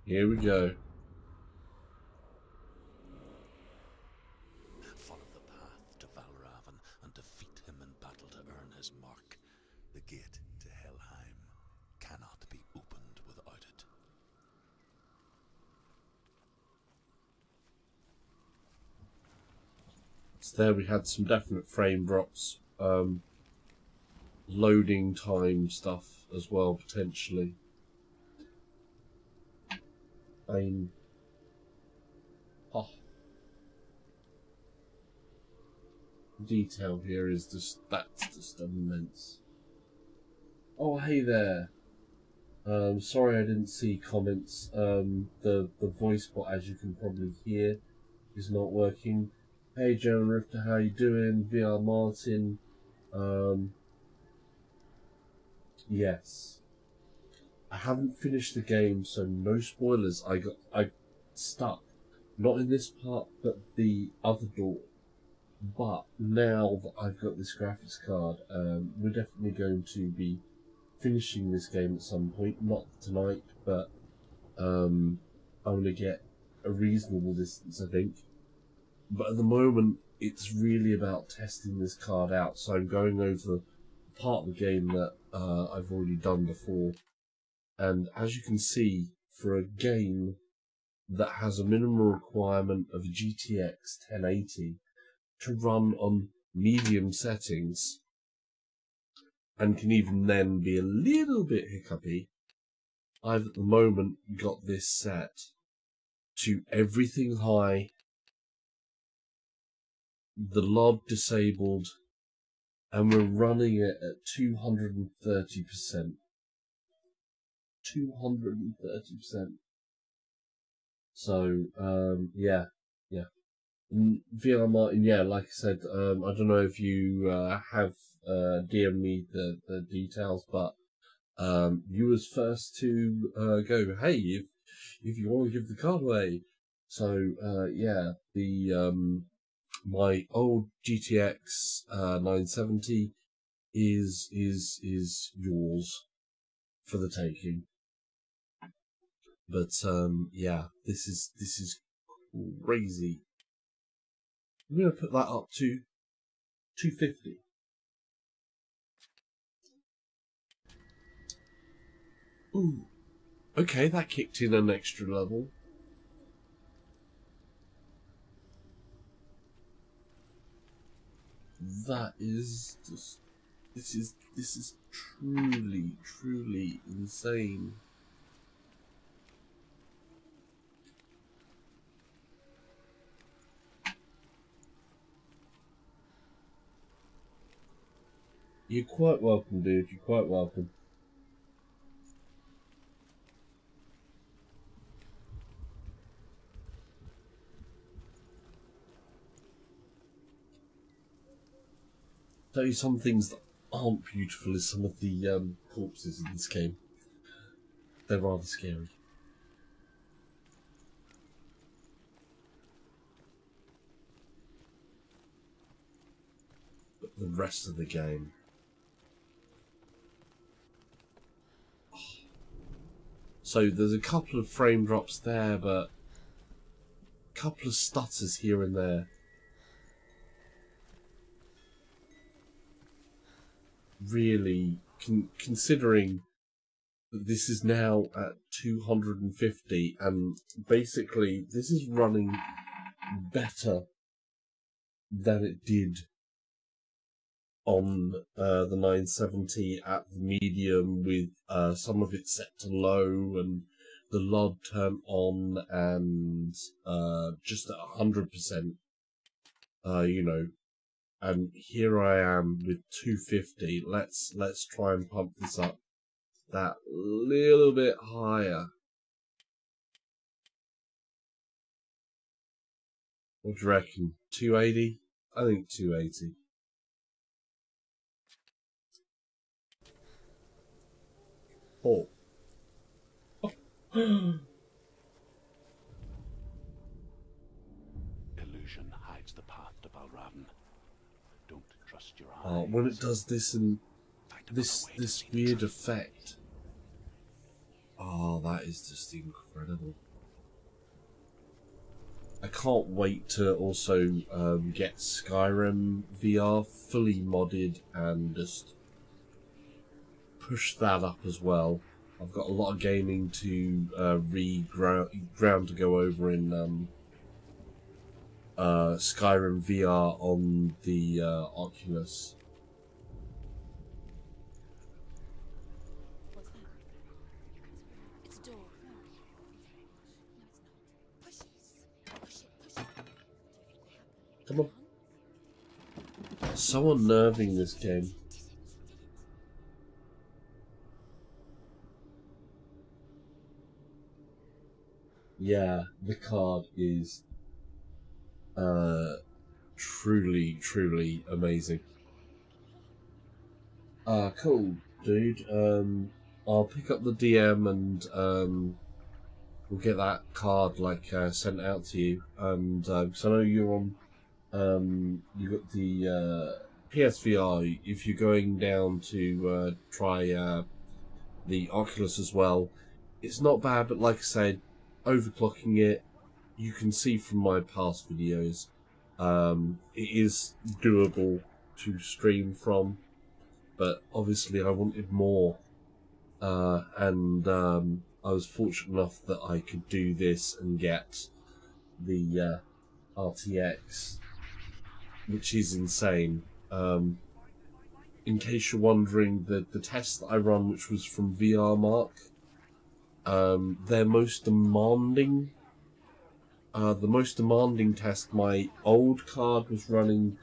Here we go. Follow the path to Valravan and defeat him in battle to earn his mark. The gate to Helheim cannot be opened without it. So there we had some definite frame drops. Loading time stuff as well, potentially. Oh. Detail here is that's just immense. Oh, hey there. Sorry I didn't see comments. The voice bot, as you can probably hear, is not working. Hey Joan Rifter, how you doing? VR Martin. Yes. I haven't finished the game, so no spoilers. I stuck. Not in this part, but the other door. But now that I've got this graphics card, we're definitely going to be finishing this game at some point. Not tonight, but I'm going to get a reasonable distance, I think. But at the moment, it's really about testing this card out. So I'm going over the part of the game that I've already done before. And as you can see, for a game that has a minimum requirement of GTX 1080 to run on medium settings, and can even then be a little bit hiccupy, I've at the moment got this set to everything high, the LOD disabled, and we're running it at 230%. 230%. So, yeah. VR Martin, yeah, like I said, I don't know if you have DM'd me the details, but you was first to go, hey, if you want to give the card away. So, yeah, the my old GTX 970 is yours for the taking. But yeah, this is crazy. I'm gonna put that up to 250. Ooh, okay, that kicked in an extra level. That is just, this is truly insane. You're quite welcome, dude. You're quite welcome. Tell you some things that aren't beautiful is some of the corpses in this game. They're rather scary. But the rest of the game... So there's a couple of frame drops there, but a couple of stutters here and there. Really, considering that this is now at 250, and basically this is running better than it did on the 970 at the medium, with some of it set to low and the LUD turned on, and just at 100%, you know. And here I am with 250. Let's try and pump this up that little bit higher. What do you reckon? 280? I think 280. Oh. Illusion hides the path to Balravn. Don't trust your eyes. When it does this and this weird effect. Oh, that is just incredible. I can't wait to also get Skyrim VR fully modded and just push that up as well. I've got a lot of gaming to ground to go over in Skyrim VR on the Oculus. What's that? It's a door. No, it's not. Push it. Come on. So unnerving, this game. Yeah, the card is truly amazing. Cool, dude. I'll pick up the DM and we'll get that card sent out to you. And because I know you're on, you got the PSVR. If you're going down to try the Oculus as well, it's not bad. But like I said, overclocking it, you can see from my past videos, it is doable to stream from, but obviously I wanted more, and I was fortunate enough that I could do this and get the RTX, which is insane. In case you're wondering, the test that I run, which was from VR Mark, their most demanding, the most demanding test, my old card was running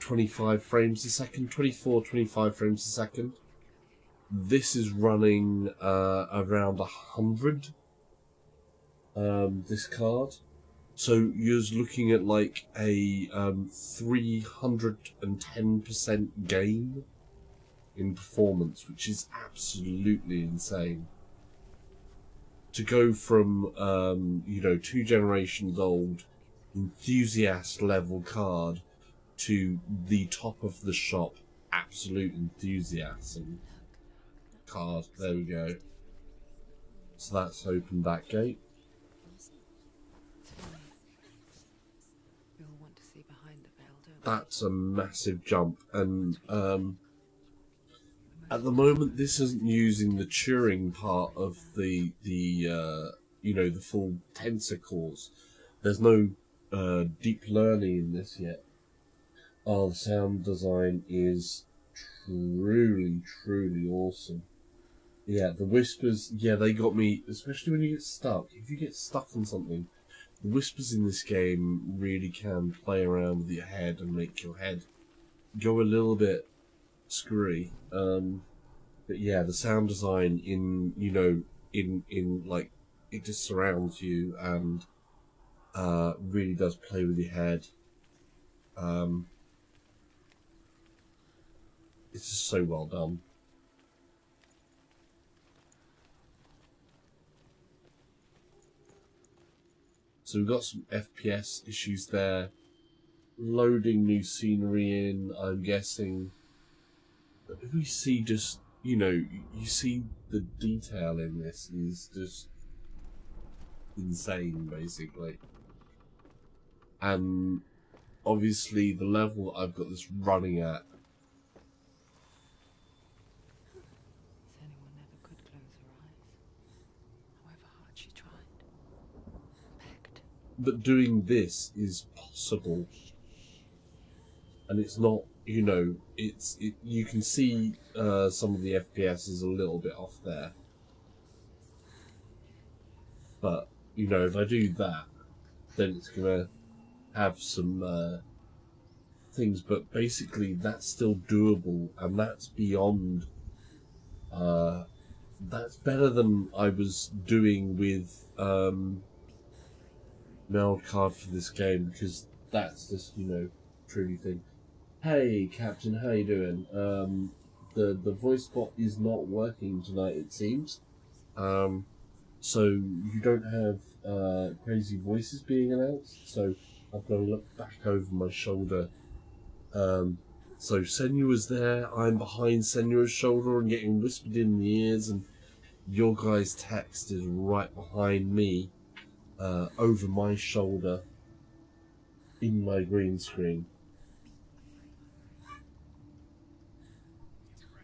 25 frames a second, 25 frames a second. This is running around 100, this card. So you're looking at like a 310% gain in performance, which is absolutely insane. To go from, you know, 2 generations old, enthusiast level card to the top of the shop, absolute enthusiasm card. There we go. So that's opened that gate. You'll want to see behind the veil, don't you? That's a massive jump, and at the moment this isn't using the Turing part of the you know, the full tensor cores. There's no deep learning in this yet. Oh, the sound design is truly awesome. Yeah, the whispers, yeah, they got me, especially when you get stuck. If you get stuck on something, the whispers in this game really can play around with your head and make your head go a little bit screwy. But yeah, the sound design in, you know, in like, it just surrounds you and really does play with your head. It's just so well done. So we've got some FPS issues there. Loading new scenery in, I'm guessing. But if we see just, you know, you see the detail in this is just insane, basically. And obviously the level that I've got this running at. Senua never could close her eyes, however hard she tried. Begged. But doing this is possible. And it's not, you know, you can see some of the FPS is a little bit off there. But, you know, if I do that, then it's going to have some things. But basically, that's still doable, and that's beyond... that's better than I was doing with my old card for this game, because that's just, you know, truly thing. Hey, Captain, how you doing? The voice bot is not working tonight, it seems. So you don't have crazy voices being announced. So I've got to look back over my shoulder. So Senua's there. I'm behind Senua's shoulder and getting whispered in the ears, and your guys' text is right behind me, over my shoulder, in my green screen.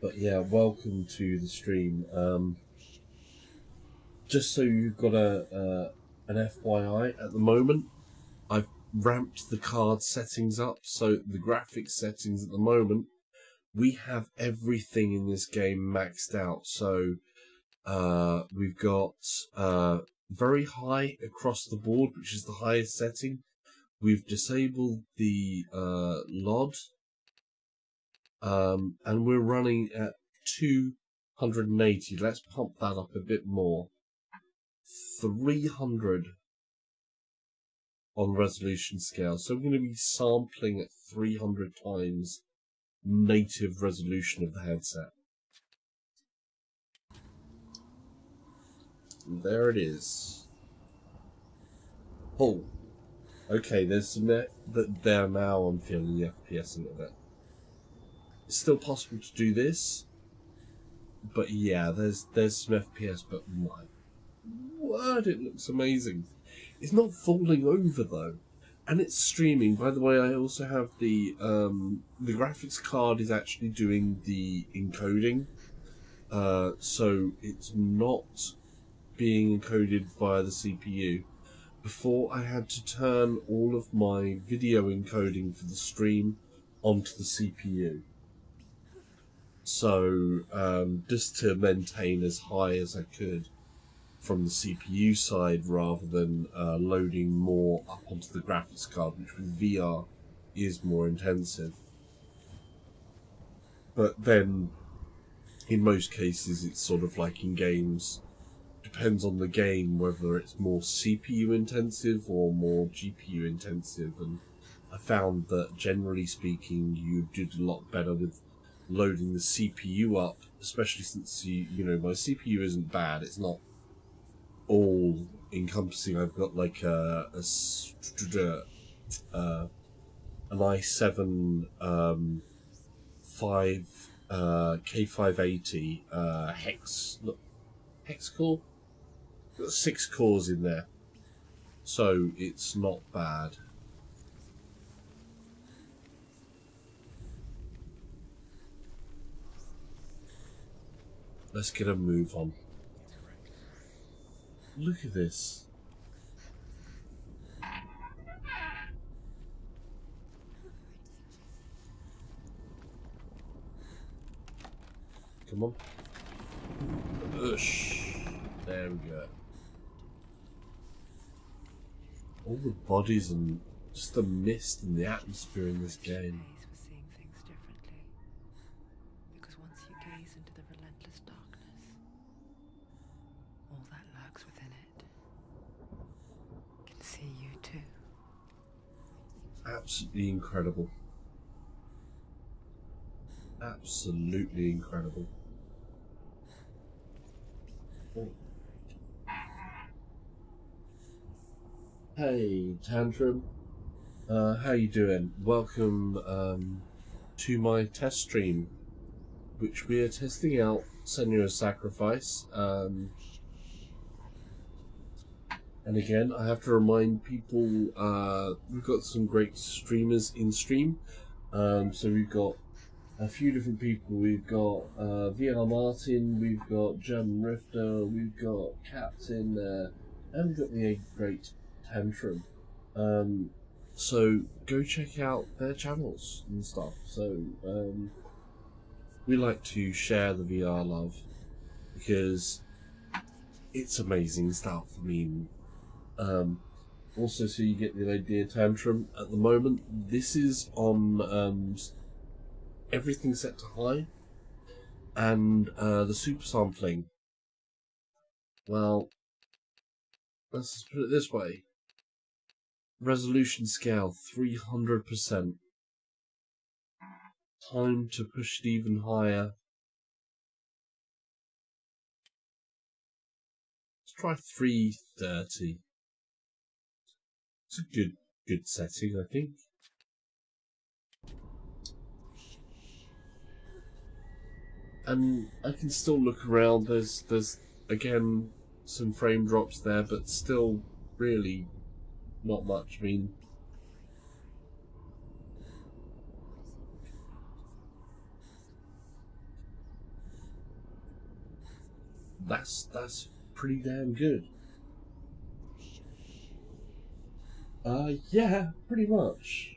But yeah, welcome to the stream. Just so you've got an FYI, at the moment, I've ramped the card settings up, so the graphics settings at the moment, we have everything in this game maxed out. So we've got very high across the board, which is the highest setting. We've disabled the LOD. And we're running at 280. Let's pump that up a bit more. 300 on resolution scale. So we're going to be sampling at 300 times native resolution of the headset. And there it is. Oh, okay. There's some that there now. I'm feeling the FPS a little bit. It's still possible to do this, but yeah, there's some FPS, but my word, it looks amazing. It's not falling over though, and it's streaming. By the way, I also have the graphics card is actually doing the encoding, so it's not being encoded via the CPU. Before, I had to turn all of my video encoding for the stream onto the CPU. So, just to maintain as high as I could from the CPU side, rather than loading more up onto the graphics card, which with VR is more intensive. But then, in most cases, it's sort of like in games, depends on the game, whether it's more CPU intensive or more GPU intensive. And I found that, generally speaking, you did a lot better with loading the CPU up, especially since you know, my CPU isn't bad. It's not all encompassing. I've got like an i7 K580 hex core. Got 6 cores in there, so it's not bad. Let's get a move on. Look at this. Come on. Ush. There we go. All the bodies and just the mist and the atmosphere in this game. Days were seeing things differently. Because once you gaze into the relentless darkness, all that lurks within it can see you too. Absolutely incredible. Absolutely incredible. Hey, Tantrum. How you doing? Welcome to my test stream, which we are testing out Senua's Sacrifice. And again, I have to remind people, we've got some great streamers in stream. So we've got a few different people. We've got VR Martin, we've got German Rifter, we've got Captain, and we've got the great Tantrum. So go check out their channels and stuff. So we like to share the VR love because it's amazing stuff. I mean, also, so you get the idea, Tantrum. At the moment, this is on everything set to high, and the super sampling. Well, let's just put it this way: resolution scale 300%. Time to push it even higher. Let's try 330. It's a good setting, I think. And I can still look around. There's again some frame drops there, but still really not much. I mean, that's pretty damn good. Yeah, pretty much.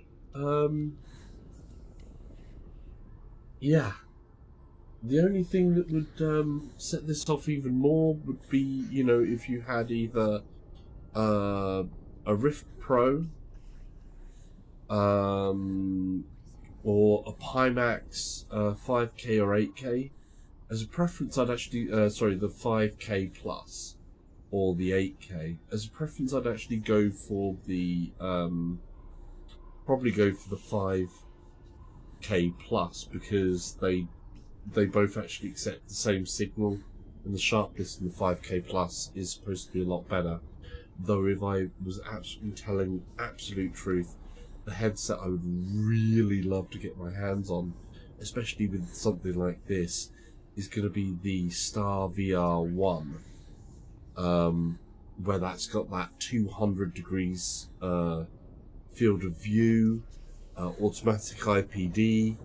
Yeah. The only thing that would set this off even more would be, you know, if you had either a Rift Pro or a Pimax 5K or 8K. As a preference, I'd actually sorry, the 5K plus or the 8K. As a preference, I'd actually go for the probably go for the 5K plus, because they both actually accept the same signal, and the sharpness in the 5K plus is supposed to be a lot better. Though if I was absolutely telling absolute truth, the headset I would really love to get my hands on, especially with something like this, is going to be the Star VR 1, where that's got that 200 degrees field of view, automatic IPD.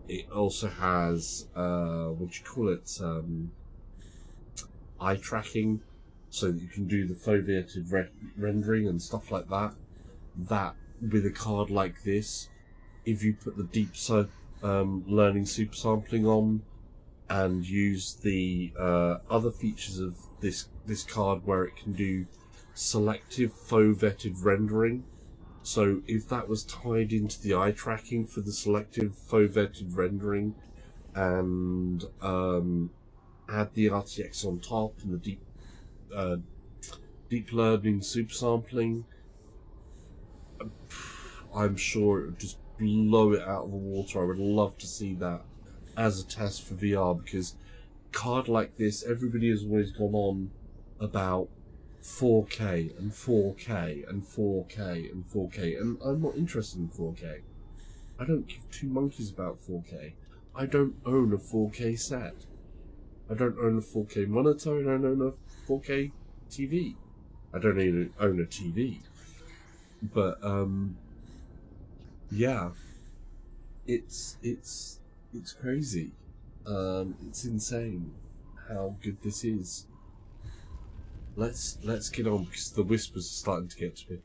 It also has what do you call it, eye tracking, so that you can do the foveated rendering and stuff like that. That, with a card like this, if you put the deep learning super sampling on and use the other features of this card, where it can do selective foveated rendering. So if that was tied into the eye tracking for the selective foveated rendering, and add the RTX on top and the deep learning super sampling, I'm sure it would just blow it out of the water. I would love to see that as a test for VR, because a card like this, everybody has always gone on about 4K and 4K and 4K and 4K, and I'm not interested in 4K. I don't give two monkeys about 4K. I don't own a 4K set. I don't own a 4K monitor. I don't own a 4K TV. I don't even own a TV. But yeah, it's crazy. It's insane how good this is. Let's get on, because the whispers are starting to get to me.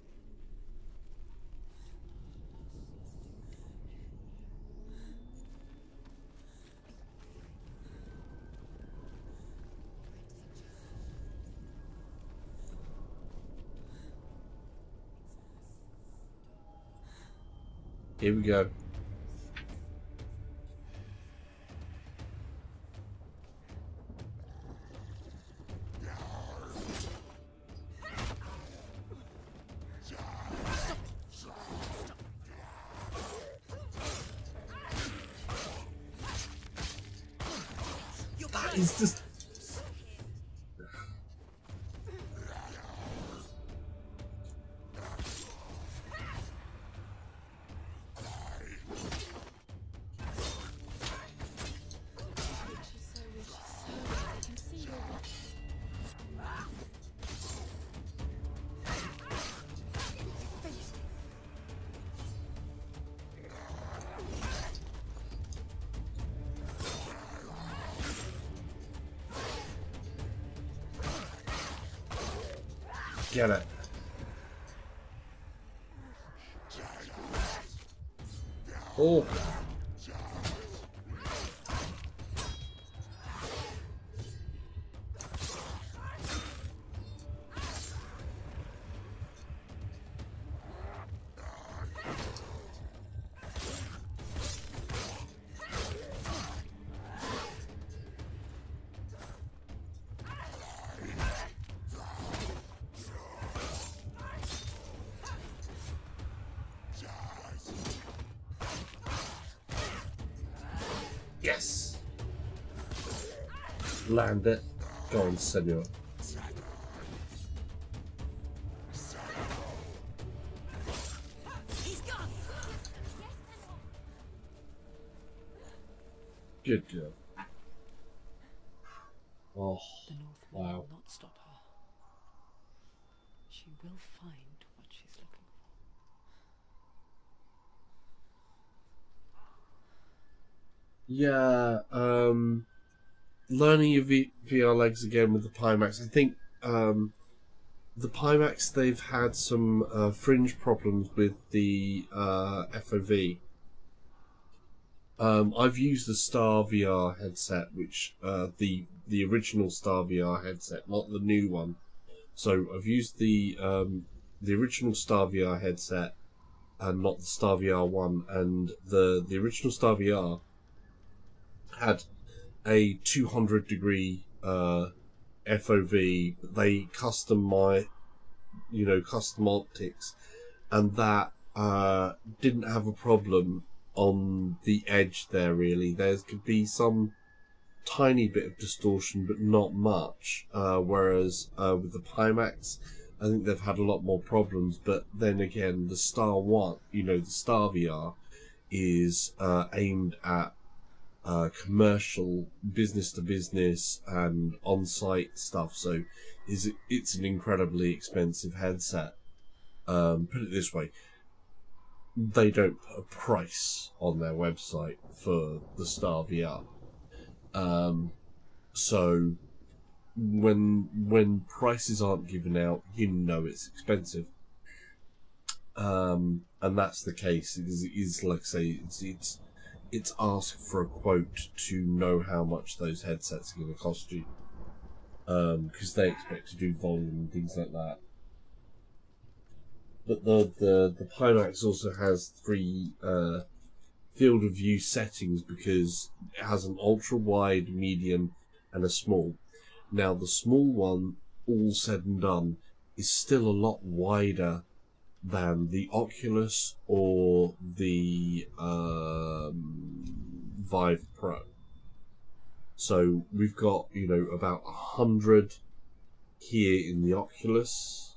Here we go. He's just... Get it. Oh. Yes. Land it. Go on, Senua. Good girl. Oh, The Northman wow. will not stop her. She will find what she's looking for. Yeah, learning your VR legs again with the Pimax. I think the Pimax, they've had some fringe problems with the FOV. I've used the Star VR headset, which the original Star VR headset, not the new one. So I've used the original Star VR headset and not the Star VR one. And the original Star VR had a 200-degree FOV. They custom optics, and that didn't have a problem on the edge there. Really, there could be some tiny bit of distortion, but not much. Whereas with the Pimax, I think they've had a lot more problems. But then again, the Star One, the Star VR, is aimed at commercial, business to business, and on-site stuff. So, it's an incredibly expensive headset. Put it this way: they don't put a price on their website for the Star VR. So when prices aren't given out, it's expensive. And that's the case. It is like I say, it's ask for a quote to know how much those headsets are going to cost you, because they expect to do volume and things like that. But the Pimax also has 3 field of view settings, because it has an ultra wide, medium, and a small. Now the small one, all said and done, is still a lot wider than the Oculus or the Vive Pro. So we've got about 100 here in the Oculus,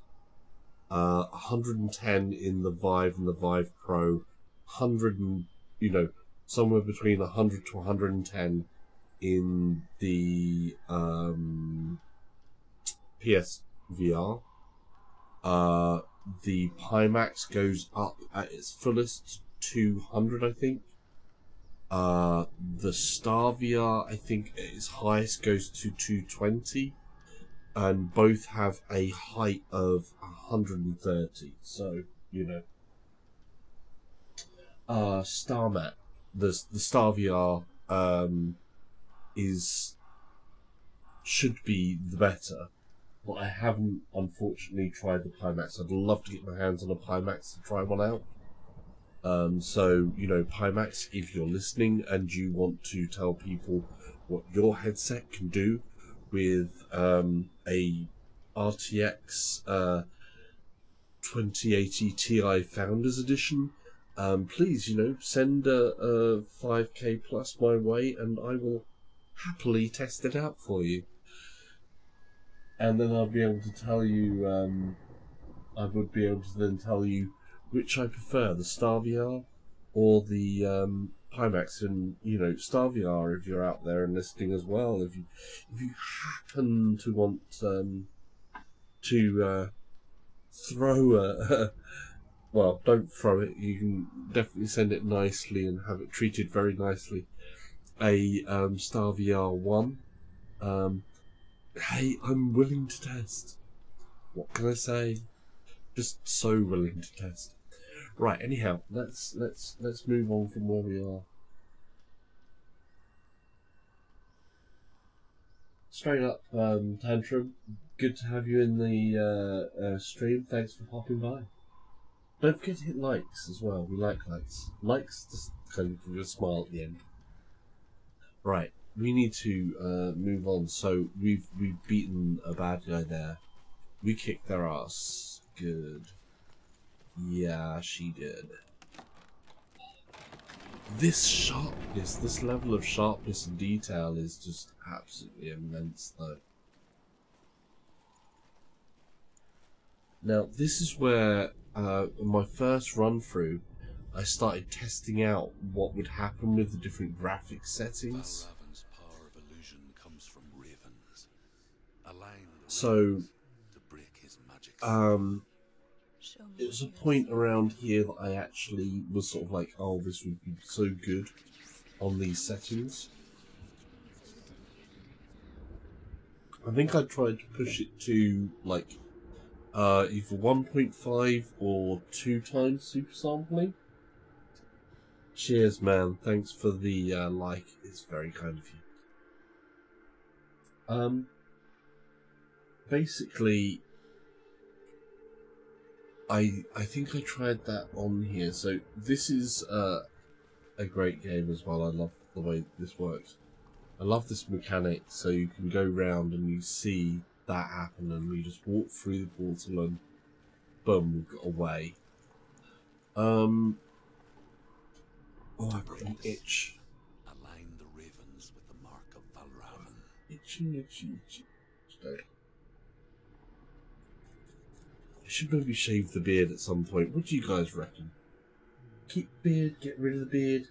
110 in the Vive and the Vive Pro, 100 and somewhere between 100 to 110 in the PSVR. The Pimax goes up at its fullest 200, I think. The Star VR, I think, at its highest goes to 220, and both have a height of 130. So StarMat, the Star VR should be the better. But I haven't, unfortunately, tried the Pimax. I'd love to get my hands on a Pimax to try one out. So, Pimax, if you're listening and you want to tell people what your headset can do with a RTX 2080ti Founders Edition, please, send a 5K plus my way, and I will happily test it out for you. And then I'll be able to tell you, I would be able to then tell you which I prefer, the Star VR or the Pimax. And, you know, Star VR, if you're out there and listening as well, if you happen to want to throw a well, don't throw it, you can definitely send it nicely and have it treated very nicely, a Star VR 1. Hey, I'm willing to test. What can I say? Just so willing to test. Right, anyhow, let's move on from where we are. Straight up, Tantrum, good to have you in the stream. Thanks for popping by. Don't forget to hit likes as well. We like likes. Likes just kind of give you a smile at the end. Right, we need to move on. So we've beaten a bad guy there. We kicked their ass. Good. Yeah, she did. This sharpness, this level of sharpness and detail is just absolutely immense, though. Now, this is where, in my first run through, I started testing out what would happen with the different graphic settings. Valravan's power of illusion comes from ravens. Align the So, ravens to break his magic. it was a point around here that I actually was sort of like, oh, this would be so good on these settings. I think I tried to push it to, like, either 1.5 or 2 times super sampling. Cheers, man. Thanks for the like. It's very kind of you. Basically, I think I tried that on here. So this is a great game as well. I love the way this works. I love this mechanic. So you can go round and you see that happen, and we just walk through the portal and boom, we've got away. Oh, I've got an itch. Align the ravens with the mark of Valravan. Itchy. I should maybe shave the beard at some point. What do you guys reckon? Keep beard, get rid of the beard?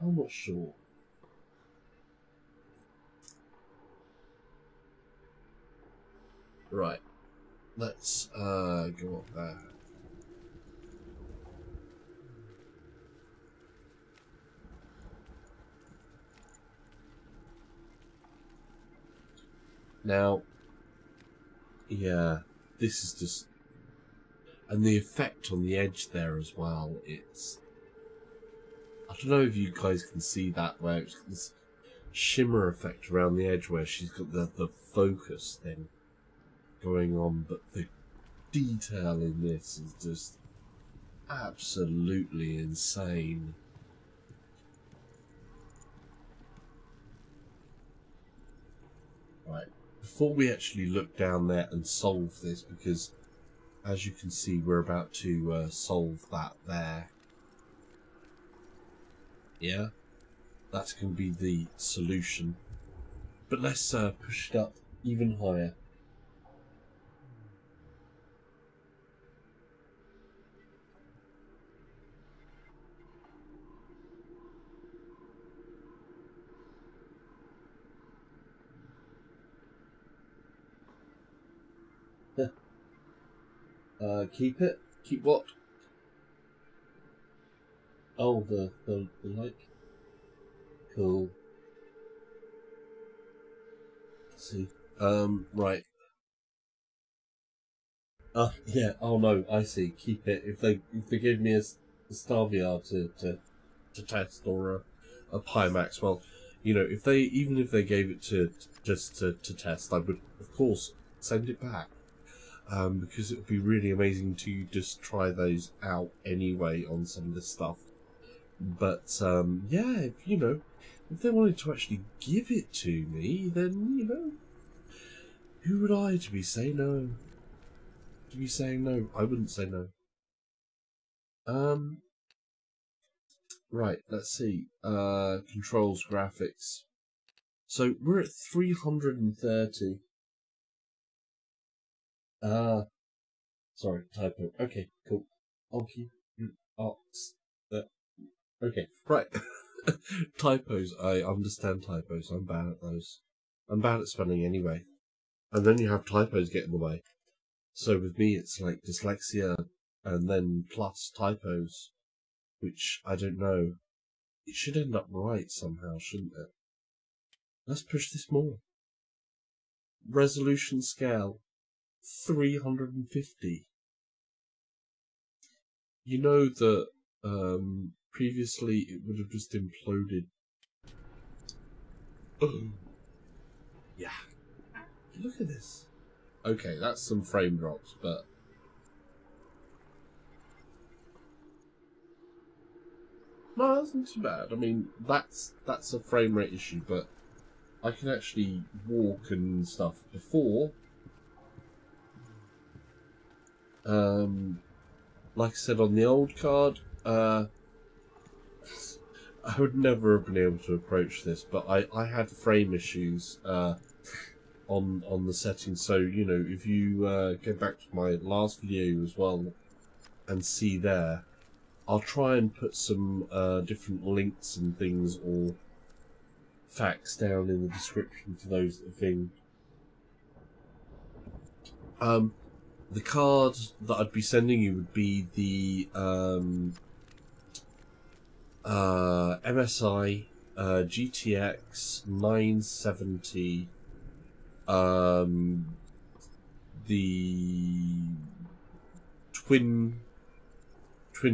I'm not sure. Right. Let's go up there. Now, yeah, this is just, and the effect on the edge there as well, it's, I don't know if you guys can see that, where it's this shimmer effect around the edge where she's got the focus thing going on, but the detail in this is just absolutely insane. Right, before we actually look down there and solve this, because as you can see we're about to solve that there. Yeah, that's going to be the solution. But let's push it up even higher. Keep it? Keep what? Oh, the light. Cool. Let's see. Right. Yeah. Oh no, I see. Keep it. If they give me a Star VR to test, or a Pimax, well, you know, even if they gave it to test, I would of course send it back. Because it would be really amazing to just try those out anyway on some of this stuff. But yeah, if they wanted to actually give it to me, then who would I to be saying no? To be saying no, I wouldn't say no. Right, let's see. Controls, graphics. So we're at 330. Sorry, typo. Okay, cool. Okay, right. Typos. I understand typos. I'm bad at those. I'm bad at spelling anyway. And then you have typos get in the way. So with me, it's like dyslexia and then plus typos, which I don't know. It should end up right somehow, shouldn't it? Let's push this more. Resolution scale 350. You know that previously it would have just imploded. Oh. Yeah. Look at this. Okay, that's some frame drops, but no, that's not too bad. I mean, that's a frame rate issue, but I can actually walk and stuff. Before, like I said on the old card, I would never have been able to approach this, but I had frame issues on the settings. So, you know, if you go back to my last video as well and see there, I'll try and put some different links and things or facts down in the description for those things. The card that I'd be sending you would be the MSI GTX 970, the twin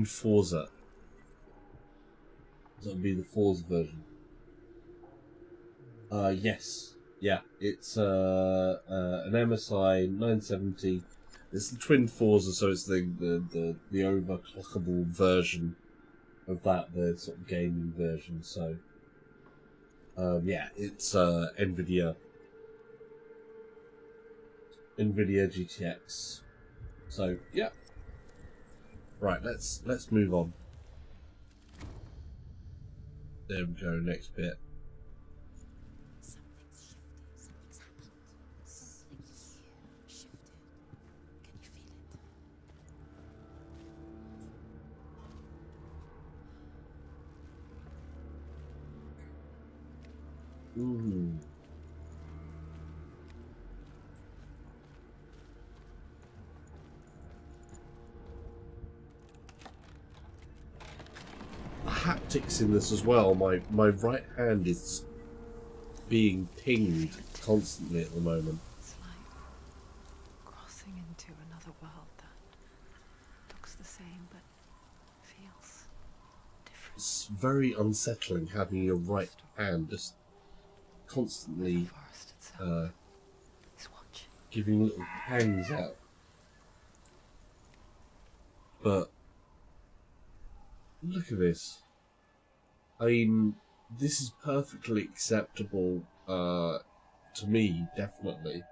Forza. That would be the Forza version. Yes. Yeah, it's an MSI 970. It's the twin Forza, so it's the overclockable version of that, the sort of gaming version. So, yeah, it's NVIDIA GTX. So, yeah. Right, let's move on. There we go. Next bit. Something's happened. Something here shifted. Can you feel it? Ooh. The haptics in this as well. My right hand is being pinged constantly at the moment. It's like crossing into another world that looks the same but feels different. It's very unsettling having your right hand just constantly The forest itself is watching. giving little pangs out. But look at this. I mean, this is perfectly acceptable to me, definitely.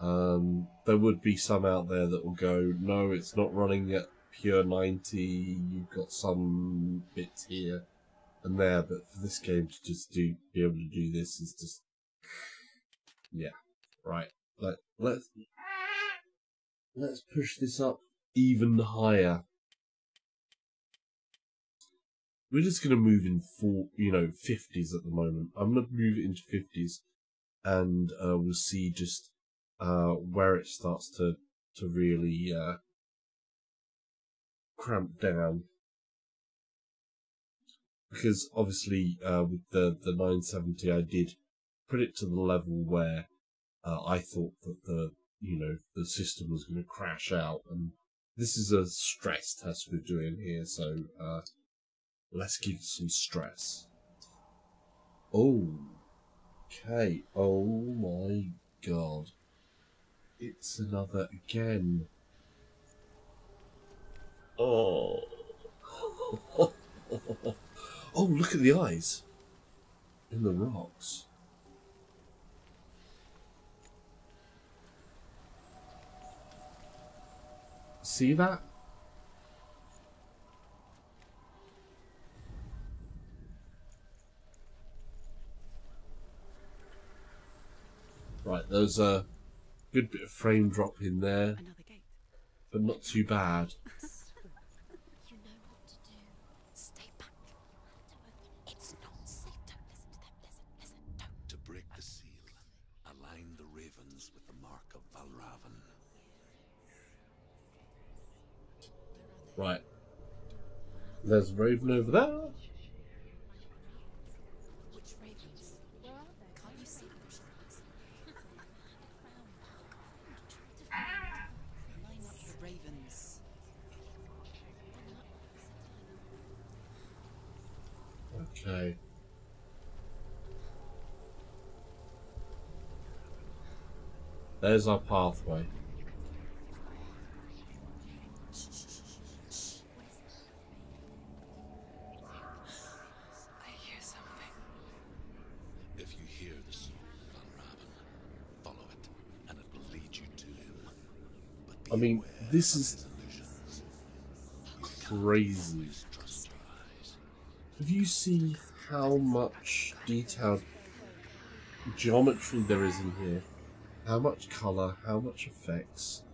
There would be some out there that will go, no, it's not running at pure 90, you've got some bits here and there, but for this game to just be able to do this is just, yeah, right. Let's push this up even higher. We're just going to move in 50s at the moment. I'm going to move it into 50s, and we'll see just where it starts to really cramp down. Because obviously with the 970, I did put it to the level where I thought that the system was going to crash out, and this is a stress test we're doing here, so let's give it some stress. Oh, okay. Oh my god. It's another again. Oh. Oh, look at the eyes. In the rocks. See that? There's a good bit of frame drop in there, Another gate. but not too bad. You know what to do. Stay back. Don't open it. It's not safe. Don't listen to them. Listen. Don't. To break the seal, align the ravens with the mark of Valravan. Right. There's a raven over there. Which ravens? Where are they? Can't you see them? Line up the ravens. Okay. There's our pathway. I hear something. If you hear the soul of Valravan, follow it, and it will lead you to him. But be I mean, aware this of is his illusions. crazy. Always trust your eyes. Have you seen how much detailed geometry there is in here? How much colour, how much effects.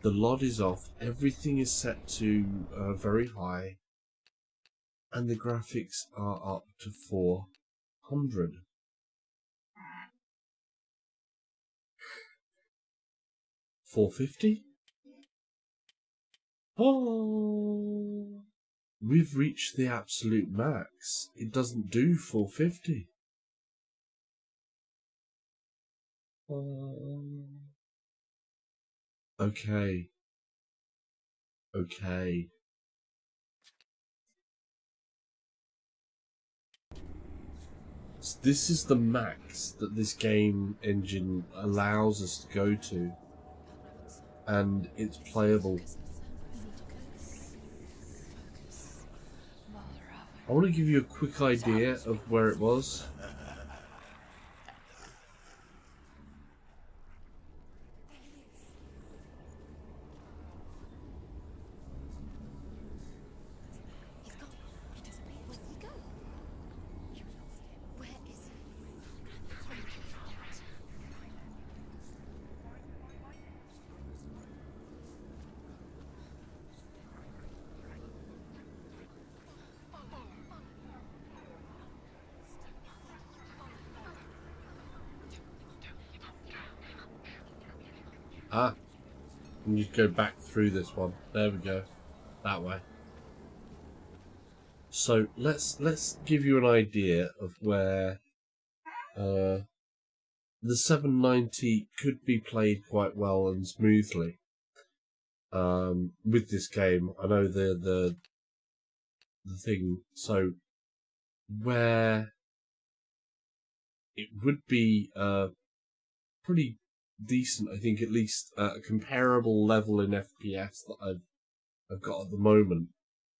The LOD is off, everything is set to very high, and the graphics are up to 400. $450? Oh, we've reached the absolute max. It doesn't do 450. Okay. Okay. So this is the max that this game engine allows us to go to, and it's playable. I want to give you a quick idea of where it was. He's gone. He disappeared. Where did he go? You lost him. Where is he? Ah, and you go back through this one. There we go. That way. So let's give you an idea of where the 790 could be played quite well and smoothly with this game. I know the thing. So where it would be pretty decent, I think, at least a comparable level in FPS that I've got at the moment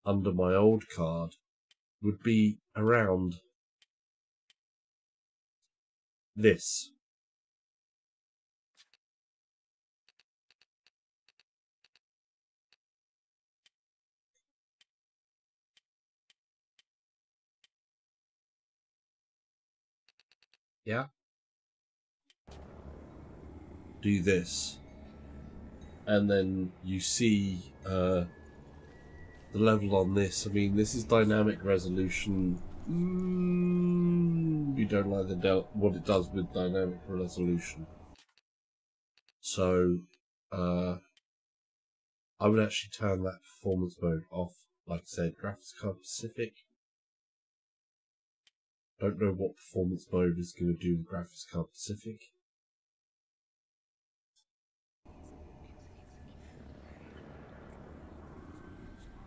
under my old card would be around this. Yeah? Do this. And then you see the level on this. I mean, this is dynamic resolution. We don't like what it does with dynamic resolution. So, I would actually turn that performance mode off. Like I said, graphics card specific. Don't know what performance mode is going to do with graphics card specific.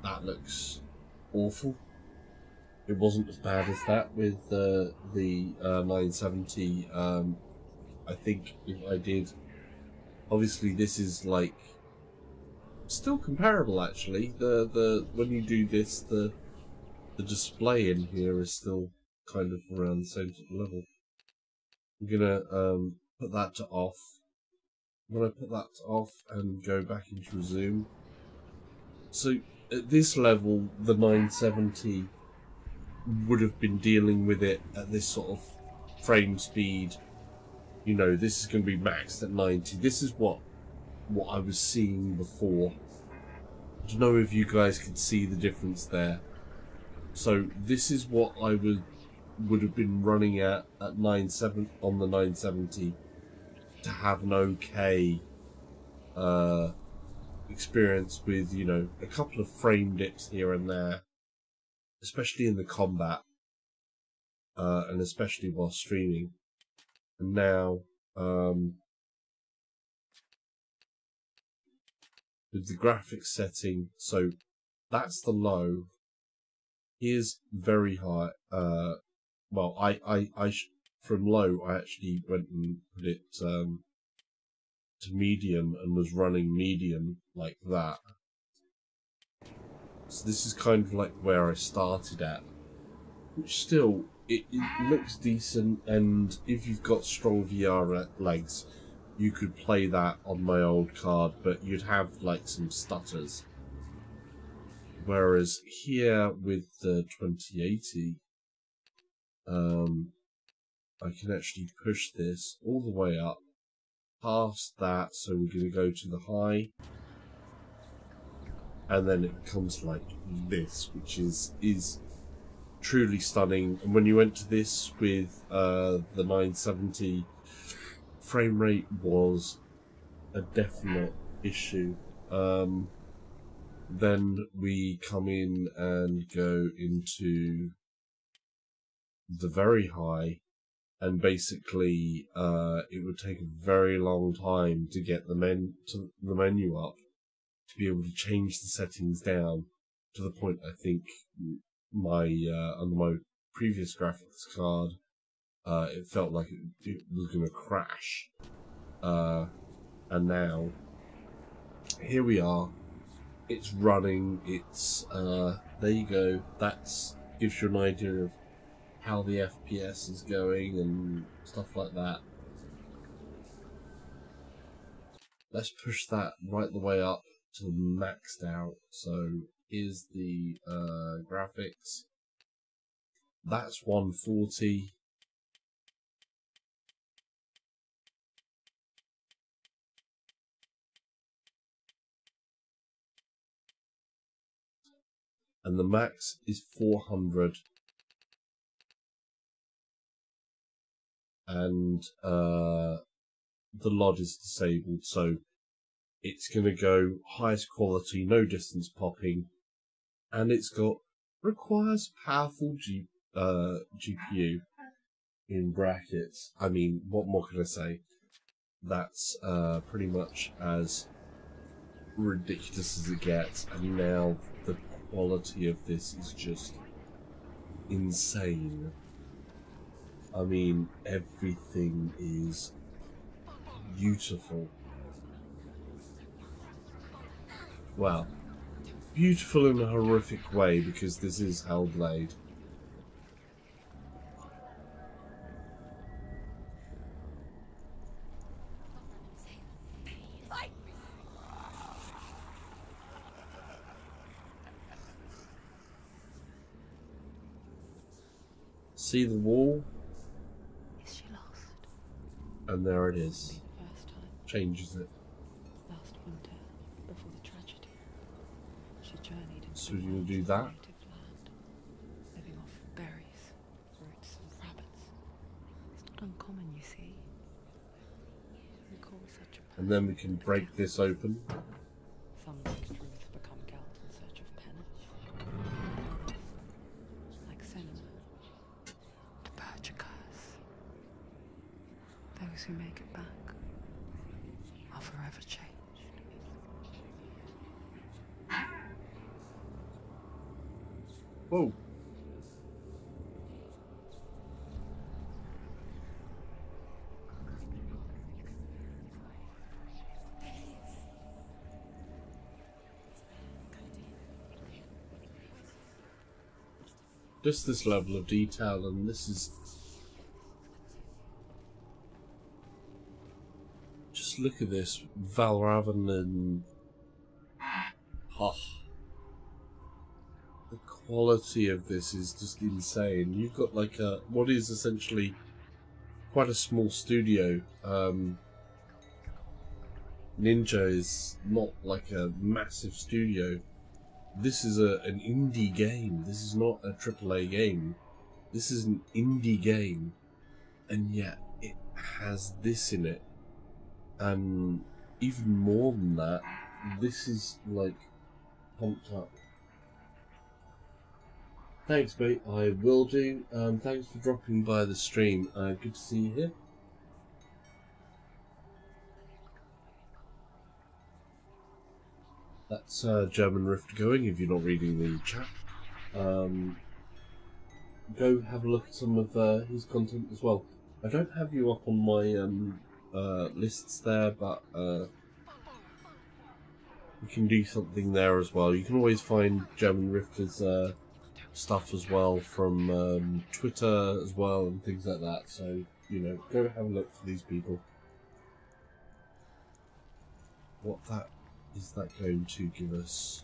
That looks awful. It wasn't as bad as that with the 970. I think if I did, obviously this is like still comparable actually. The when you do this, the display in here is still kind of around the same sort of level. I'm gonna put that to off. When I put that to off and go back into resume. So at this level, the 970 would have been dealing with it at this sort of frame speed you know, this is going to be maxed at 90. This is what I was seeing before. I don't know if you guys could see the difference there. So this is what I would have been running at 970 on the 970 to have an okay experience with, you know, a couple of frame dips here and there, especially in the combat, and especially while streaming. And now, with the graphics setting, so that's the low. Here's very high. Well, from low, I actually went and put it to medium and was running medium like that. So this is kind of like where I started at, which still, it looks decent, and if you've got strong VR legs, you could play that on my old card, but you'd have like some stutters. Whereas here with the 2080, I can actually push this all the way up past that, so we're going to go to the high, and then it becomes like this, which is truly stunning. And when you went to this with the 970, frame rate was a definite issue. Then we come in and go into the very high, and basically it would take a very long time to get the menu up to be able to change the settings down to the point I think my on my previous graphics card it felt like it was going to crash, and now here we are. It's running. It's there you go. That gives you an idea of how the FPS is going and stuff like that. Let's push that right the way up to maxed out. So here's the graphics. That's 140. And the max is 400. And the LOD is disabled, so it's going to go highest quality, no distance popping, and requires powerful GPU in brackets. I mean, what more can I say? That's pretty much as ridiculous as it gets, and now the quality of this is just insane. I mean, everything is beautiful. Well, beautiful in a horrific way, because this is Hellblade. See the wall? Is she lost? And there it is. First time. Changes it. Last winter, before the tragedy, she journeyed into So you're going to do that? native land, living off berries, roots, and rabbits. It's not uncommon, you see. Recall such a And then we can break this open. Some like Ruth become Gelt in search of penance. Like Senua, to purge a curse. Those who make it back are forever changed. Whoa. Just this level of detail, and this is... Just look at this. Valravan and... Oh. The quality of this is just insane. You've got like a... what is essentially quite a small studio. Ninja is not like a massive studio. This is an indie game. This is not a AAA game. This is an indie game, and yet it has this in it. And even more than that, this is like pumped up. Thanks, mate. I will do. Thanks for dropping by the stream. Good to see you here. That's German Rift going, if you're not reading the chat. Go have a look at some of his content as well. I don't have you up on my lists there, but we can do something there as well. You can always find German Rift's stuff as well from Twitter as well and things like that. So, you know, go have a look for these people. What that is that going to give us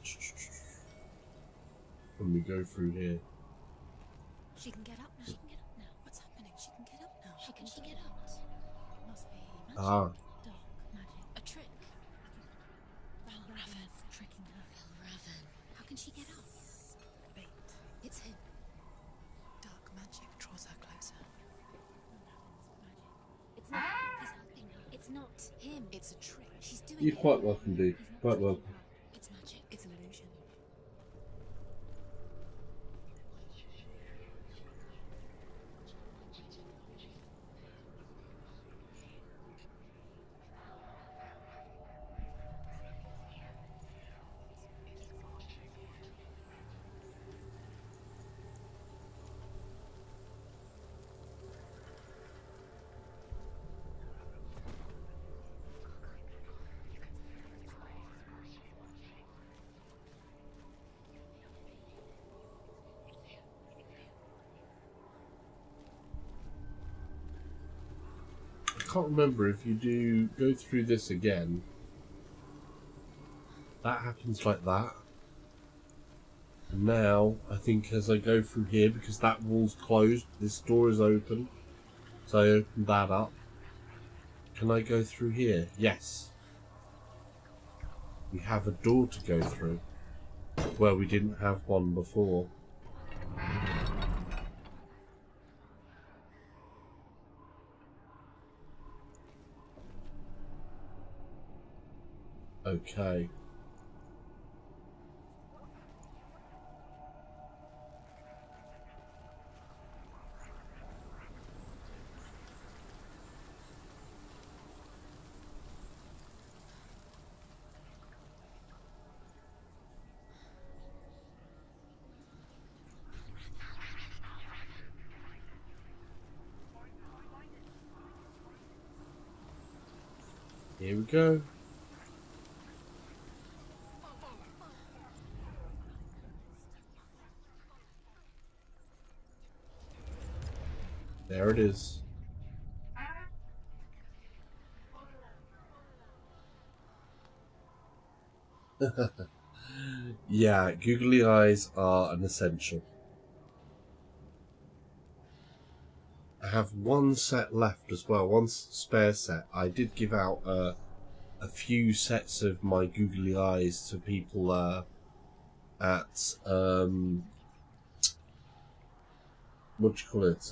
when we go through here? She can get up now. She can get up now. What's happening? She can get up now. How can she get out? It must be magic. Ah. Dark magic. A trick. Valravan tricking her. Valravan. How can she get out? Bait. It's him. Dark magic draws her closer. It's not. He's helping her. It's not him. It's a trick. She's doing You're it. quite welcome, dude. Quite welcome. It's magic. It's an illusion. I can't remember if you do go through this again. That happens like that. And now, I think as I go through here, because that wall's closed, this door is open. So I open that up. Can I go through here? Yes. We have a door to go through, where we didn't have one before. Okay. Here we go. There it is. Yeah, googly eyes are an essential. I have one set left as well, one spare set. I did give out a few sets of my googly eyes to people at what do you call it?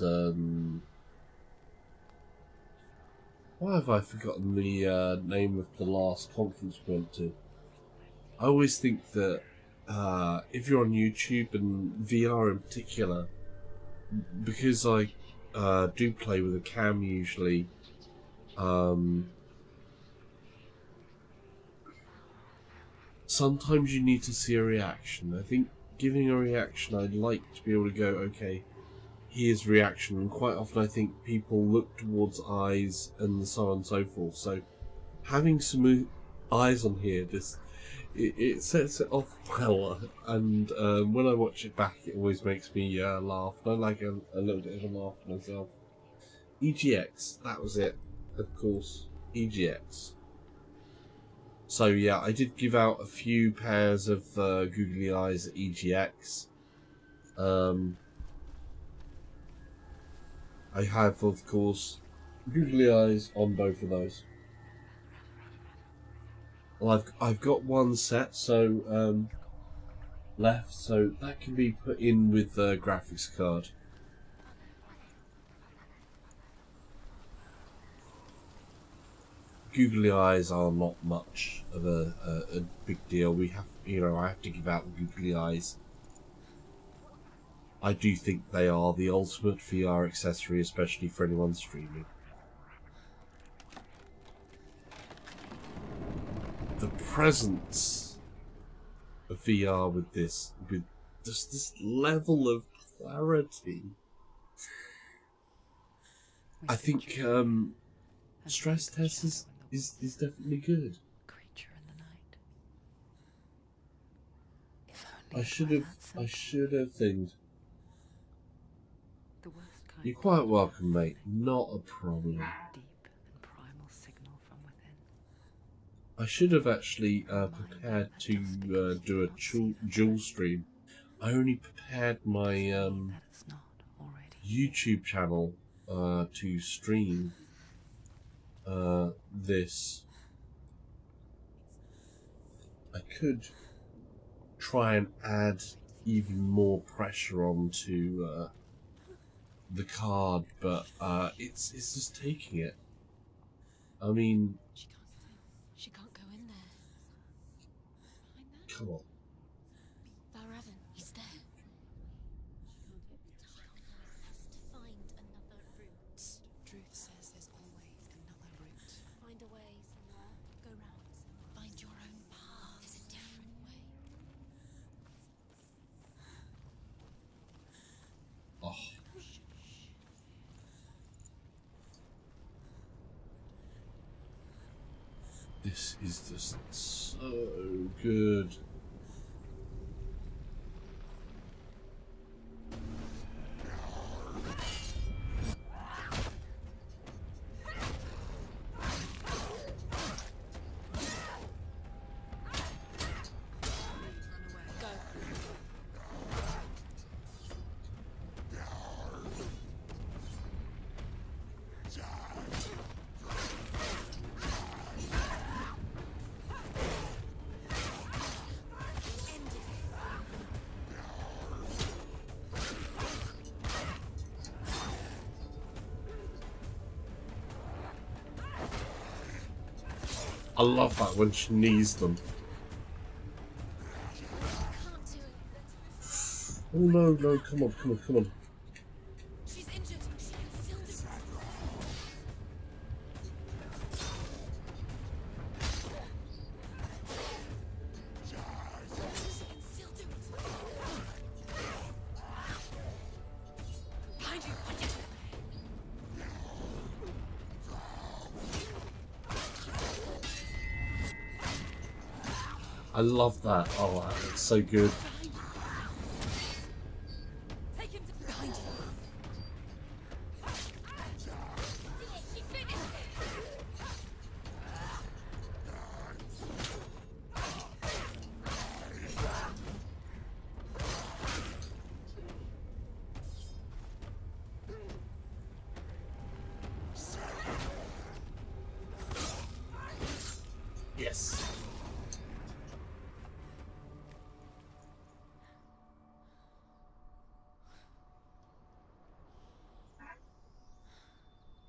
Why have I forgotten the name of the last conference we went to? I always think that if you're on YouTube and VR in particular, because I do play with a cam usually, sometimes you need to see a reaction. I think giving a reaction, I'd like to be able to go, okay, here's reaction, and quite often I think people look towards eyes and so on and so forth. So having some eyes on here, just it sets it off well, and when I watch it back, it always makes me laugh. And I like a little bit of a laugh myself. EGX, that was it, of course. EGX. So yeah, I did give out a few pairs of googly eyes at EGX. I have, of course, googly eyes on both of those. Well, I've got one set, so left, so that can be put in with the graphics card. Googly eyes are not much of a big deal. We have, I have to give out the googly eyes. I do think they are the ultimate VR accessory, especially for anyone streaming. The presence of VR with just this level of clarity. I think stress test is definitely good. Creature in the night. If I only should it were have that simple. thinked. The worst kind You're quite welcome, mate. Not a problem. deep and primal signal from within. I should have actually prepared to do a dual stream. I only prepared my That it's not already. YouTube channel to stream this. I could try and add even more pressure onto the card, but it's just taking it. I mean, She can't go in there. come on. Valravn, he's there. Has to find another route. Truth says there's always another route. Find a way, Senua. Go round. Find your own path. There's a different way. Oh. This is just so good. I love that when she knees them. Can't do it. Oh no, no, come on, come on, come on. She's injured. She can still do it. She can still do it. Behind you. I love that. Oh, that's so good. Take him to behind you. She finished it. Yes.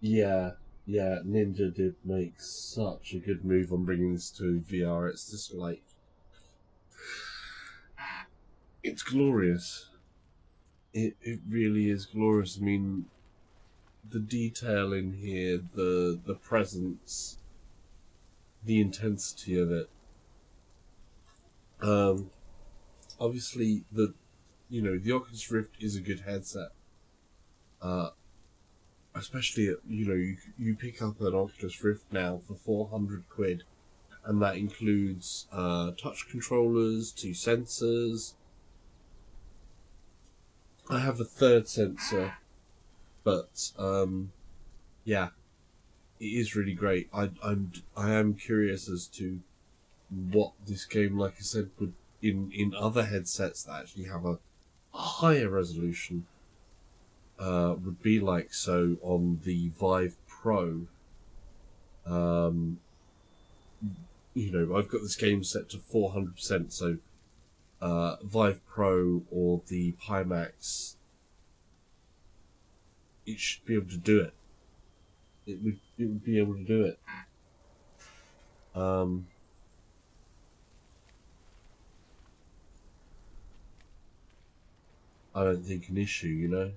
Yeah, Ninja did make such a good move on bringing this to VR. It's just like, it's glorious. It really is glorious. I mean, the detail in here, the presence, the intensity of it. Obviously the Oculus Rift is a good headset. Especially, you pick up an Oculus Rift now for 400 quid, and that includes touch controllers, 2 sensors. I have a third sensor, but yeah, it is really great. I am curious as to what this game, like I said, would in other headsets that actually have a higher resolution would be like. So on the Vive Pro, you know, I've got this game set to 400%, so Vive Pro or the Pimax, it should be able to do it. It would be able to do it. I don't think an issue, you know.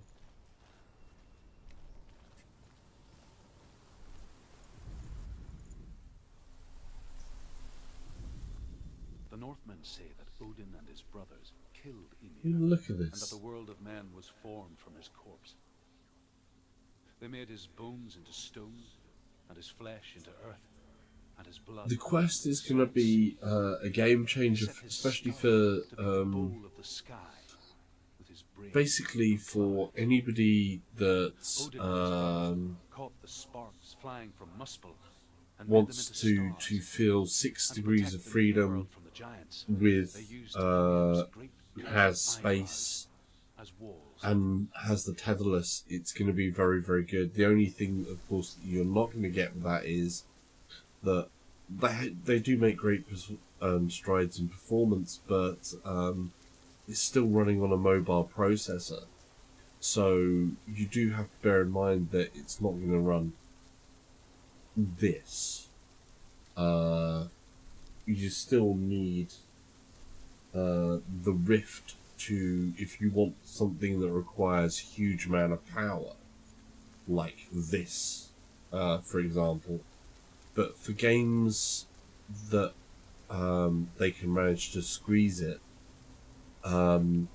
The Northmen say that Odin and his brothers killed Ymir, Look at and that this. the world of men was formed from his corpse. They made his bones into stone, and his flesh into earth, and his blood. The quest is going to be a game changer, especially for basically for anybody that caught the sparks flying from Muspel and wants to feel 6 degrees of freedom with has space and has the tetherless. It's going to be very, very good. The only thing, of course, that you're not going to get with that is that they do make great strides in performance, but it's still running on a mobile processor. So you do have to bear in mind that it's not going to run this. You still need the Rift to, if you want something that requires a huge amount of power, like this, for example. But for games that they can manage to squeeze it, you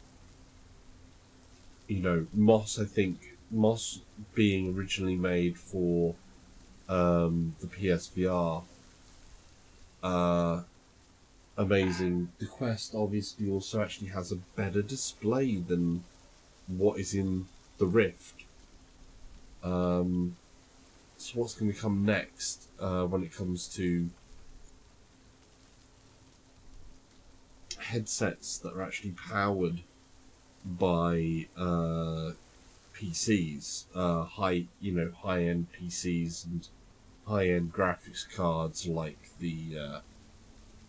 know, Moss, I think, Moss being originally made for the PSVR, amazing. The Quest obviously also actually has a better display than what is in the Rift. So what's going to come next when it comes to headsets that are actually powered by PCs, high-end PCs and high-end graphics cards like the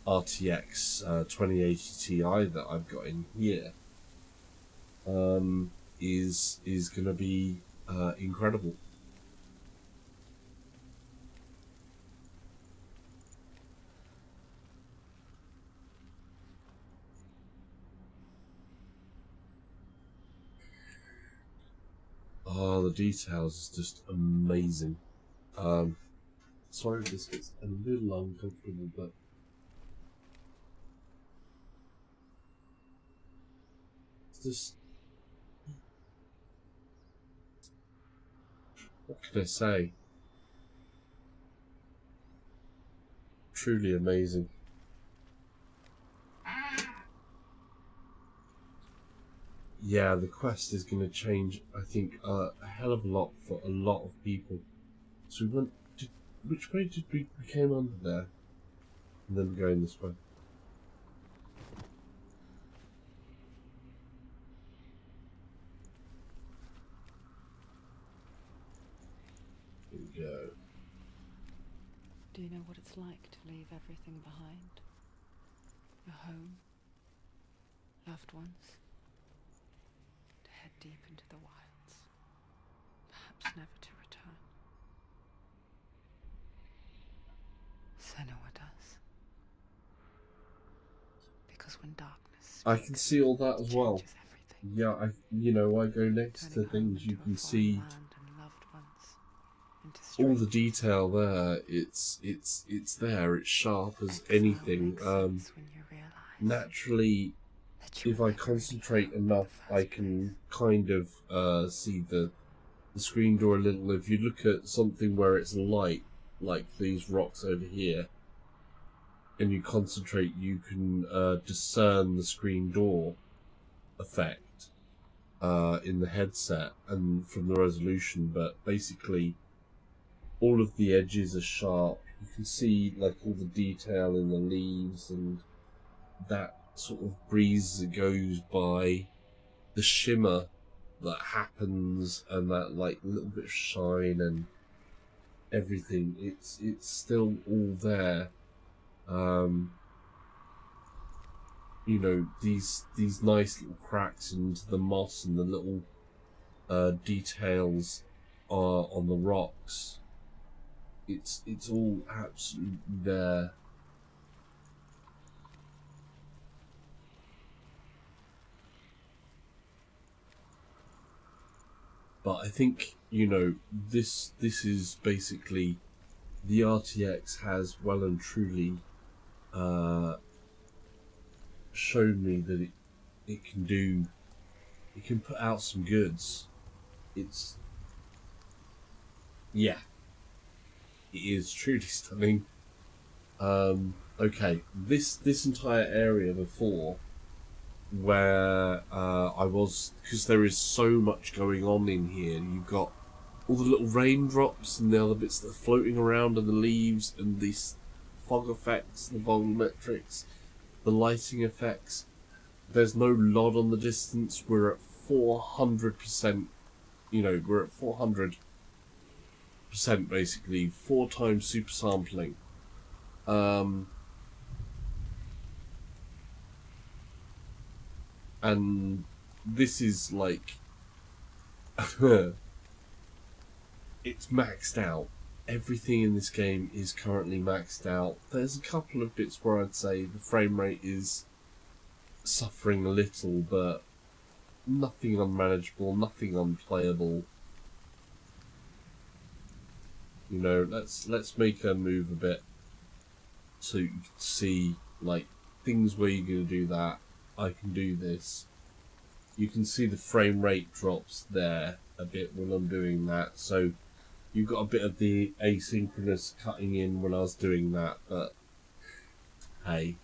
RTX 2080ti that I've got in here, is going to be incredible. Oh, the details is just amazing. Sorry if this gets a little uncomfortable, but it's just, what can I say? Truly amazing. Yeah, the Quest is going to change, I think, a hell of a lot for a lot of people. So we went, which way did we came under there? And then going this way. Here we go. Do you know what it's like to leave everything behind? Your home, loved ones, to head deep into the wilds, perhaps never to return. Senua does. Because when darkness I can see all that as well. changes everything, Yeah, I go next to turning home things, you into a can foreign see land and loved ones, into all the strangers. detail there. It's there. It's sharp as Exile anything. makes sense when you realise Naturally, that you if were I never concentrate really home in enough, the I first can place. kind of see the screen door a little. If you look at something where it's light, like these rocks over here, and you concentrate, you can discern the screen door effect in the headset and from the resolution. But basically, all of the edges are sharp. You can see like all the detail in the leaves and that sort of breeze that goes by, the shimmer that happens, and that like little bit of shine, and everything. It's still all there. You know, these nice little cracks into the moss and the little details on the rocks. It's all absolutely there. But I think, you know, this is basically, the RTX has well and truly shown me that it can put out some goods. Yeah, it is truly stunning. Okay, this entire area before, where I was, because there is so much going on in here. You've got all the little raindrops and the other bits that are floating around, and the leaves, and these fog effects, the volumetrics, the lighting effects. There's no LOD on the distance. We're at 400%. You know, we're at 400% basically, 4 times super sampling. And this is like it's maxed out. Everything in this game is currently maxed out. There's a couple of bits where I'd say the frame rate is suffering a little, but nothing unmanageable, nothing unplayable. You know, let's make her move a bit so you can see like things where you're gonna do that. I can do this. You can see the frame rate drops there a bit when I'm doing that, so you've got a bit of the asynchronous cutting in when I was doing that, but hey.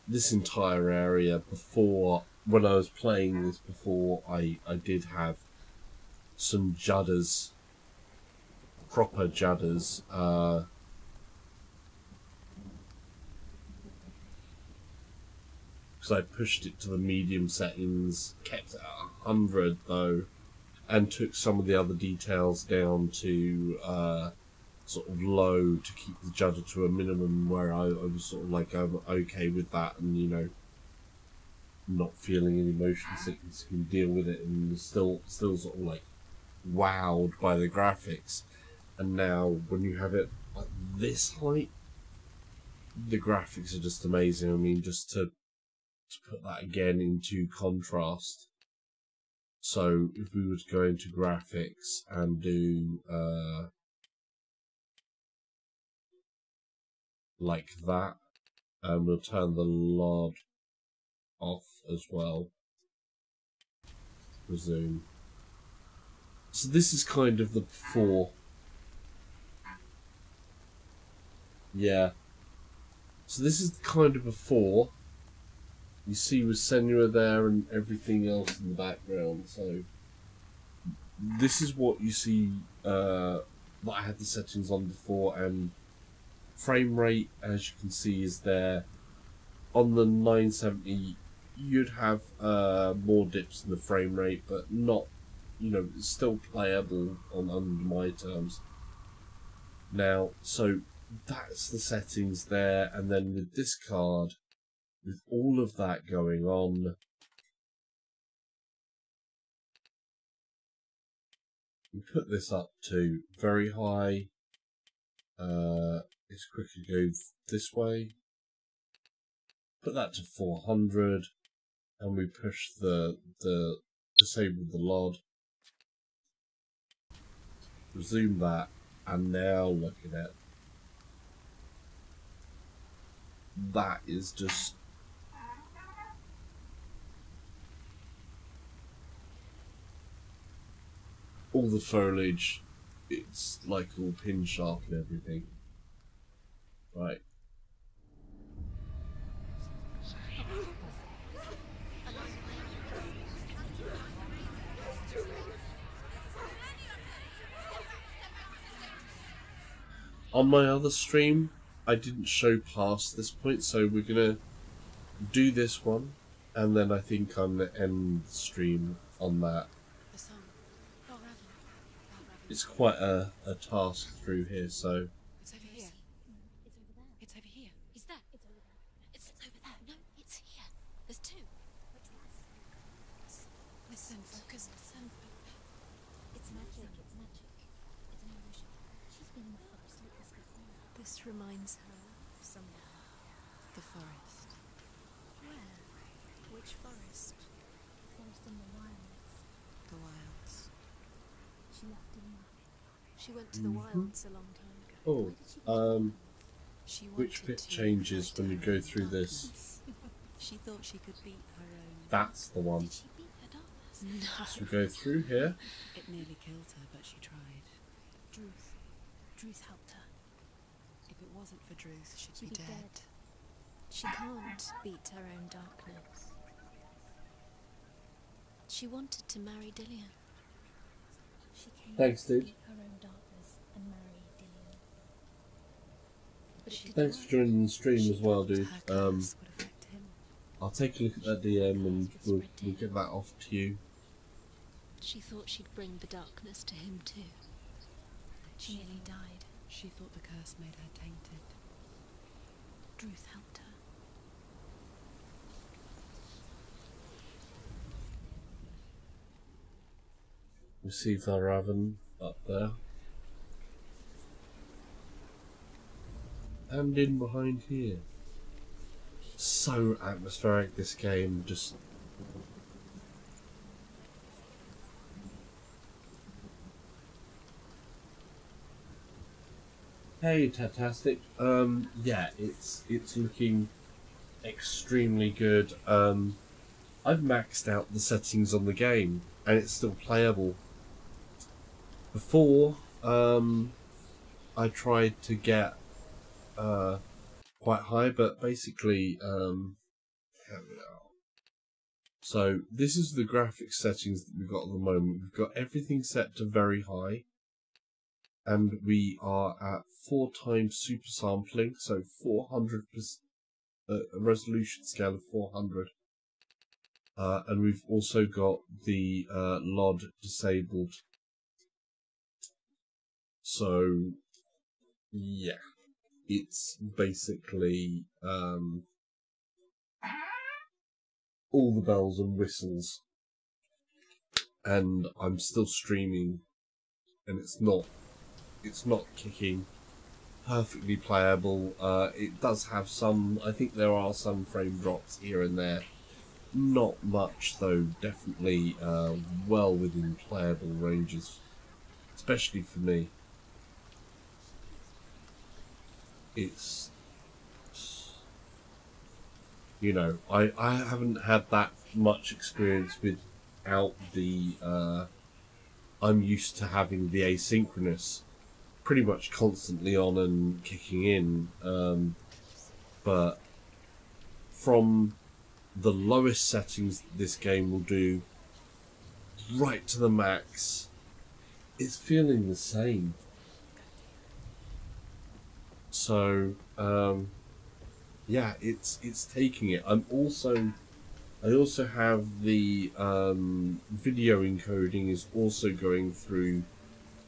This entire area before, when I was playing this before, I did have some judders, proper judders, because I pushed it to the medium settings, kept it at 100 though, and took some of the other details down to sort of low to keep the judder to a minimum, where I was sort of like, I'm okay with that, and you know, not feeling any motion sickness, can deal with it, and still sort of like wowed by the graphics. And now when you have it at this height, the graphics are just amazing. I mean, just to put that again into contrast, so if we were to go into graphics and do like that, and we'll turn the LOD off as well, resume. So this is kind of the before. Yeah. So this is kind of before. You see with Senua there and everything else in the background. So this is what you see that I had the settings on before, and frame rate, as you can see, is there. On the 970, you'd have more dips in the frame rate, but not, you know, it's still playable on under my terms. Now, so that's the settings there, and then with this card, with all of that going on, we put this up to very high. It's quicker to go this way. Put that to 400, and we push the disable the LOD. Resume that, and now look at it. That is just all the foliage. It's like all pin sharp and everything. Right. On my other stream, I didn't show past this point, so we're gonna do this one, and then I think I'm going to end the stream on that. The sun. Balraven. It's quite a task through here, so It's over here. It's over there. It's over here. Is that? It's over there. It's over there. No, it's here. There's two. Which ones? Listen, focus. Listen. It's magic. It's magic. It's an illusion. She's been in the forest like this before. This reminds her of somewhere. The forest. Where? Which forest? Forest in the wilds. The wilds. She left in nothing. She went to the wilds a long time ago. oh, Why did she go to She which wanted bit to changes fight when you her go own through this? darkness. She thought she could beat her own. That's the one. Did she beat her darkness? No. So we go through here. It nearly killed her, but she tried. Druth. Druth helped her. If it wasn't for Druth, she'd She'd be be dead. dead. She can't beat her own darkness. She wanted to marry Dillian. She came Thanks, to dude. beat her own darkness and marry Dillian. But it didn't Thanks for work. joining the stream as well, dude. Her curse would affect him. I'll take a look at that DM and we'll get that off to you. She thought she'd bring the darkness to him too. She nearly died. She thought the curse made her tainted. Druth helped her. We see Valravan up there. And in behind here. So atmospheric, this game. Just hey, Tatastic. Yeah, it's looking extremely good. I've maxed out the settings on the game, and it's still playable. Before, I tried to get quite high, but basically, here we are. So this is the graphics settings that we've got at the moment. We've got everything set to very high, and we are at 4 times super sampling, so 400%, a resolution scale of 400. And we've also got the LOD disabled. So yeah, it's basically all the bells and whistles, and I'm still streaming, and it's not kicking. Perfectly playable. It does have some, I think there are some frame drops here and there. Not much though, definitely well within playable ranges, especially for me. It's, you know, I haven't had that much experience without the I'm used to having the asynchronous pretty much constantly on and kicking in, but from the lowest settings that this game will do right to the max, it's feeling the same. So yeah, it's taking it. I also have the video encoding is also going through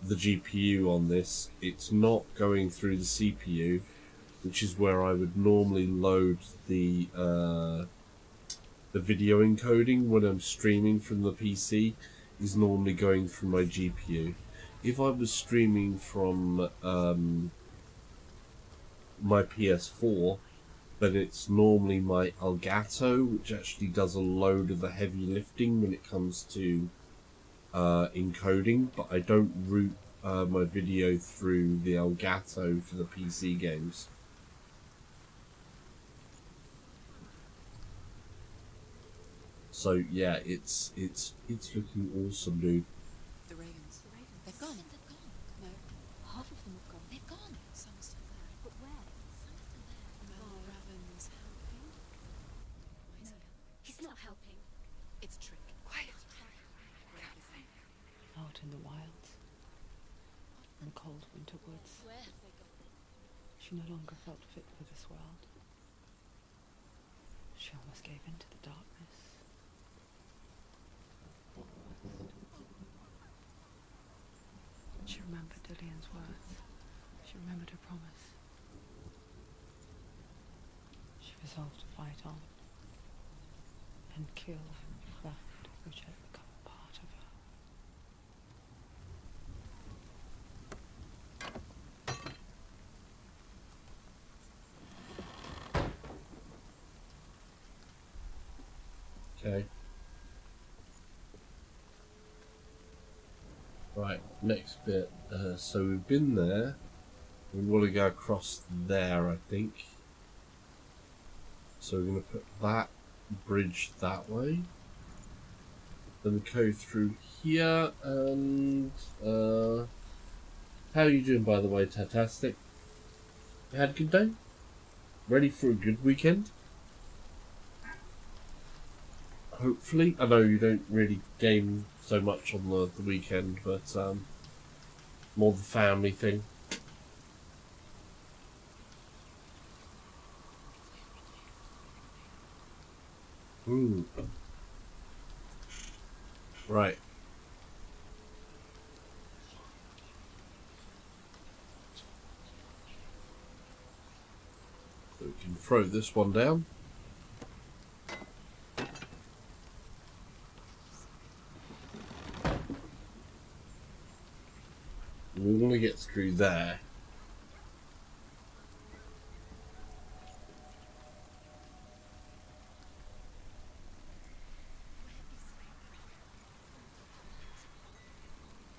the GPU on this. It's not going through the CPU, which is where I would normally load the video encoding when I'm streaming from the PC, is normally going through my GPU. If I was streaming from my PS4, then it's normally my Elgato, which actually does a load of the heavy lifting when it comes to encoding, but I don't route my video through the Elgato for the PC games. So yeah, it's looking awesome, dude. The ravens. They've gone. No, Half of them have gone. they've gone. Some are still there. But where? Some are still there. Raven's helping. Why is he helping? He's not helping. It's a trick. Quiet. Out in the wilds, in the cold winter woods, Where have they gone? she no longer felt fit for this world. She almost gave in to the darkness. She remembered Dillian's words. She remembered her promise. She resolved to fight on and kill that which had become part of her. Okay. Right, next bit. So we've been there. We want to go across there, I think. So we're going to put that bridge that way. Then we go through here, and how are you doing, by the way, Fantastic? You had a good day? Ready for a good weekend? Hopefully. I know you don't really game so much on the weekend, but more the family thing. Ooh. Right. So we can throw this one down. We want to get through there.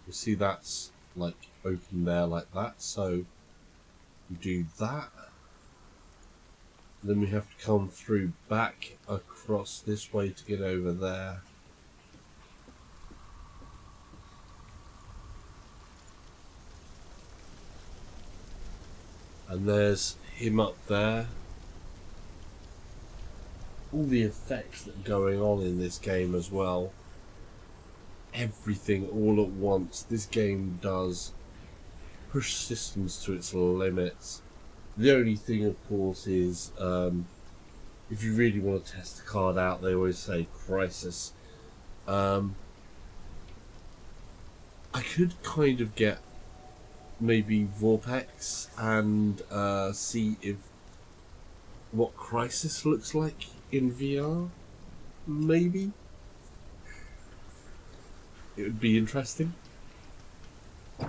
You see that's like open there like that, so we do that. Then we have to come through back across this way to get over there. And there's him up there. All the effects that are going on in this game as well. Everything all at once. This game does push systems to its limits. The only thing, of course, is if you really want to test the card out, they always say crisis. I could kind of get maybe Vorpex and see if what crisis looks like in VR. Maybe it would be interesting.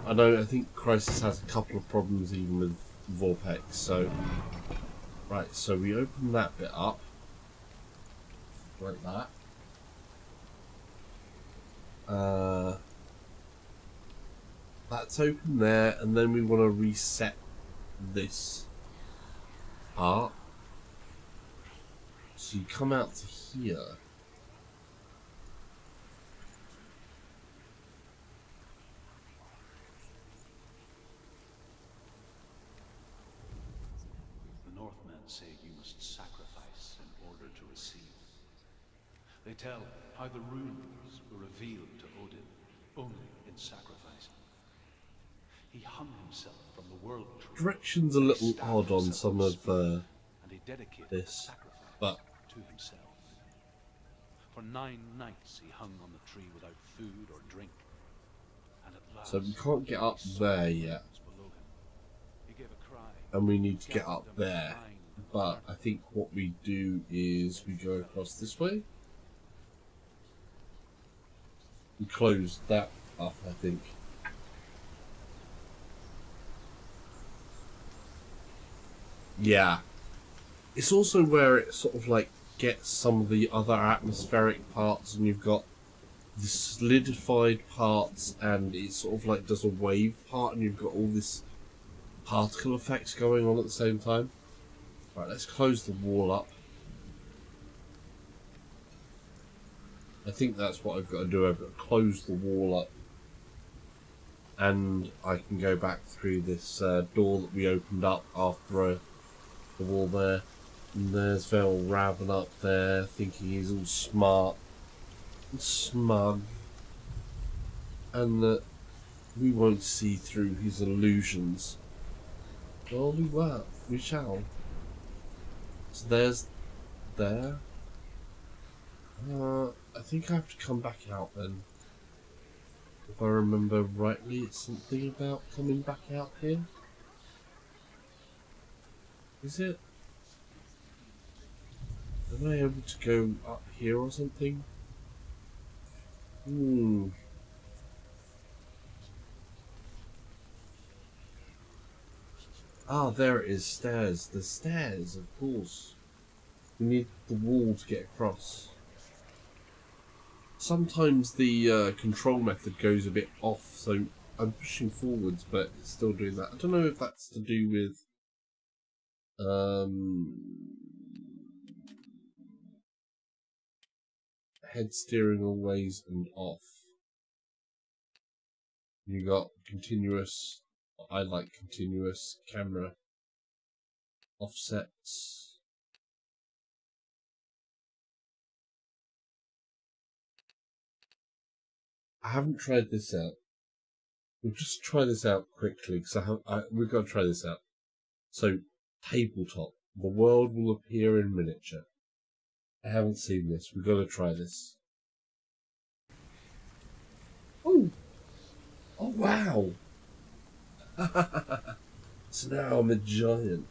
I think crisis has a couple of problems even with Vorpex. So right, so we open that bit up like that. That's open there, and then we want to reset this part. So you come out to here. The Northmen say you must sacrifice in order to receive. They tell how the runes were revealed to Odin only in sacrifice. He hung himself from the world tree. Direction's a little odd on some of and he dedicated this, sacrifice but to himself. For 9 nights he hung on the tree without food or drink. And at last, so we can't get up there yet, he gave a cry, and we need to get up there. But I think what we do is we go across this way. We close that up, I think. Yeah. It's also where it sort of like gets some of the other atmospheric parts, and you've got the solidified parts, and it sort of like does a wave part, and you've got all this particle effects going on at the same time. Right, let's close the wall up. I think that's what I've got to do. I've got to close the wall up, and I can go back through this door that we opened up after the wall there. And there's Vel Raven up there, thinking he's all smart and smug, and that we won't see through his illusions. Well, we shall. So there's there. I think I have to come back out then. If I remember rightly, it's something about coming back out here. Is it? Am I able to go up here or something? Ah, there it is, stairs. The stairs, of course. We need the wall to get across. Sometimes the control method goes a bit off, so I'm pushing forwards, but it's still doing that. I don't know if that's to do with head steering always and off. You got continuous. I like continuous camera offsets. I haven't tried this out. We'll just try this out quickly because we've got to try this out. So, tabletop. The world will appear in miniature. I haven't seen this. We've got to try this. Oh! Oh, wow! So now I'm a giant.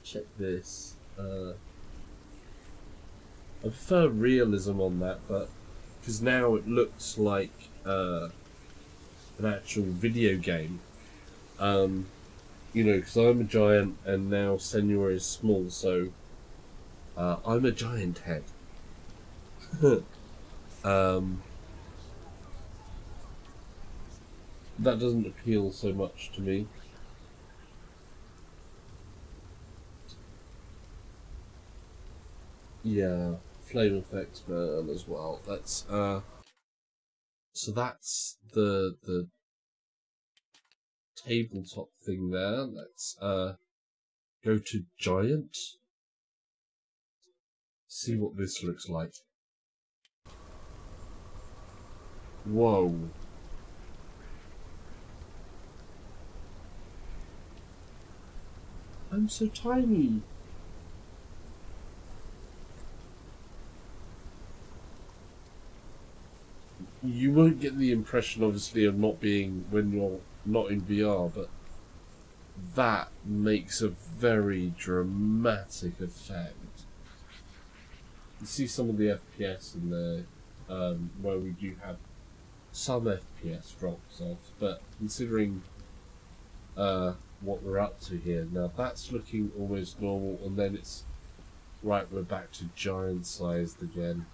Check this. I prefer realism on that, but because now it looks like an actual video game. You know, because I'm a giant and now Senua is small, so I'm a giant head. That doesn't appeal so much to me. Yeah, flame effects man as well. That's so that's the tabletop thing there. Let's go to giant. See what this looks like. Whoa. I'm so tiny. You won't get the impression, obviously, of not being when you're not in VR, but that makes a very dramatic effect. You see some of the FPS in there, where we do have some FPS drops off, but considering what we're up to here, now that's looking almost normal, and then it's right, we're back to giant sized again.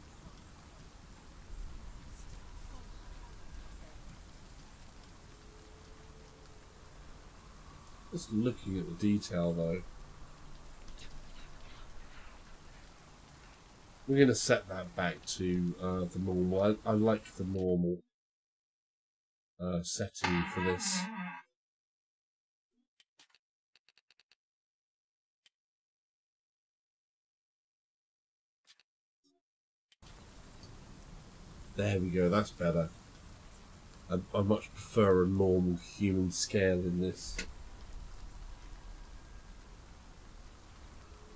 Just looking at the detail though. We're going to set that back to the normal. I like the normal setting for this. There we go, that's better. I much prefer a normal human scale in this.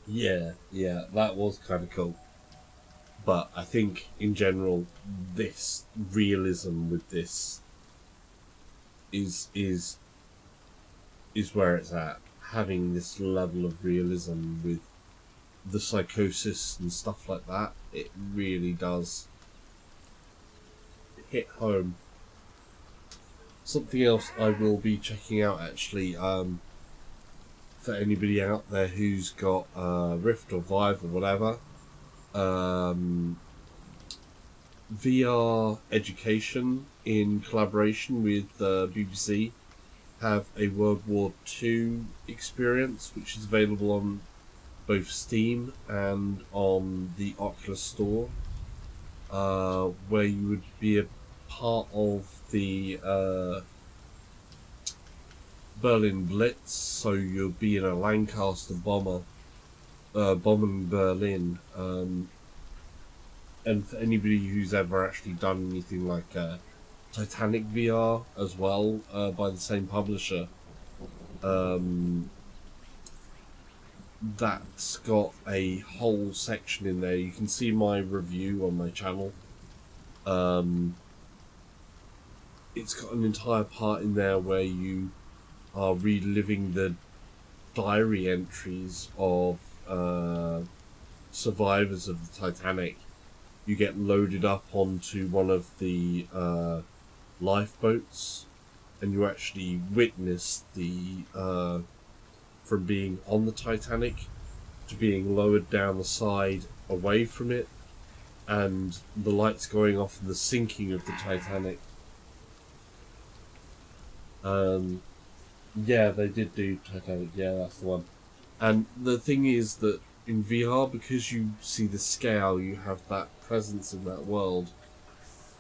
Yeah, that was kind of cool. But I think, in general, this realism with this is where it's at. Having this level of realism with the psychosis and stuff like that, it really does hit home. Something else I will be checking out, actually, for anybody out there who's got Rift or Vive or whatever, VR Education, in collaboration with BBC, have a World War II experience, which is available on both Steam and on the Oculus Store, where you would be a part of the Berlin Blitz, so you'll be in a Lancaster bomber bombing Berlin, and for anybody who's ever actually done anything like Titanic VR as well, by the same publisher, that's got a whole section in there. You can see my review on my channel. It's got an entire part in there where you are reliving the diary entries of survivors of the Titanic. You get loaded up onto one of the lifeboats, and you actually witness the from being on the Titanic to being lowered down the side away from it, and the lights going off and the sinking of the Titanic. Yeah, they did do Titanic. Yeah, that's the one. And the thing is that in VR, because you see the scale, you have that presence in that world.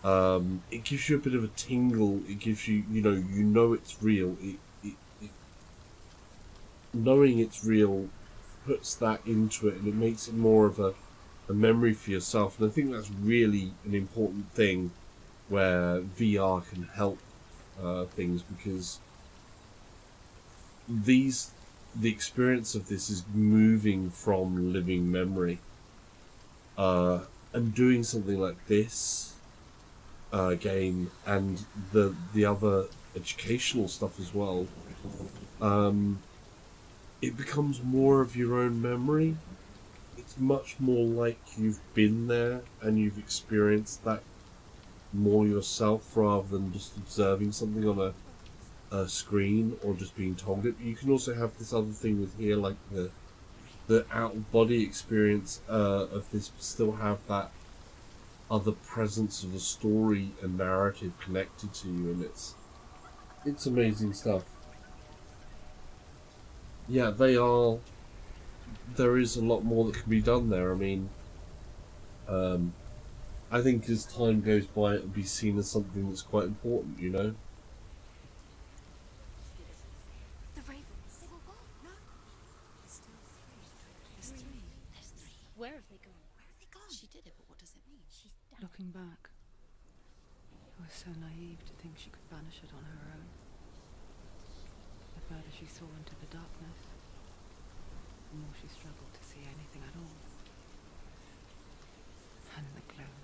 It gives you a bit of a tingle. It gives you, you know it's real. Knowing it's real puts that into it, and it makes it more of a memory for yourself. And I think that's really an important thing where VR can help things, because the experience of this is moving from living memory, and doing something like this game and the other educational stuff as well. It becomes more of your own memory. It's much more like you've been there and you've experienced that more yourself, rather than just observing something on a screen or just being told it. You can also have this other thing with here, like the out-of-body experience of this, but still have that other presence of a story and narrative connected to you, and it's amazing stuff. Yeah, there is a lot more that can be done there. I mean, I think as time goes by, it'll be seen as something that's quite important, you know? The ravens. They were gone. No. There's still three. There's three. There's three. Where have they gone? Where have they gone? She did it, but what does it mean? She's down. Looking back, I was so naive to think she could banish it on her own. The further she saw into the darkness, the more she struggled to see anything at all. And the gloom,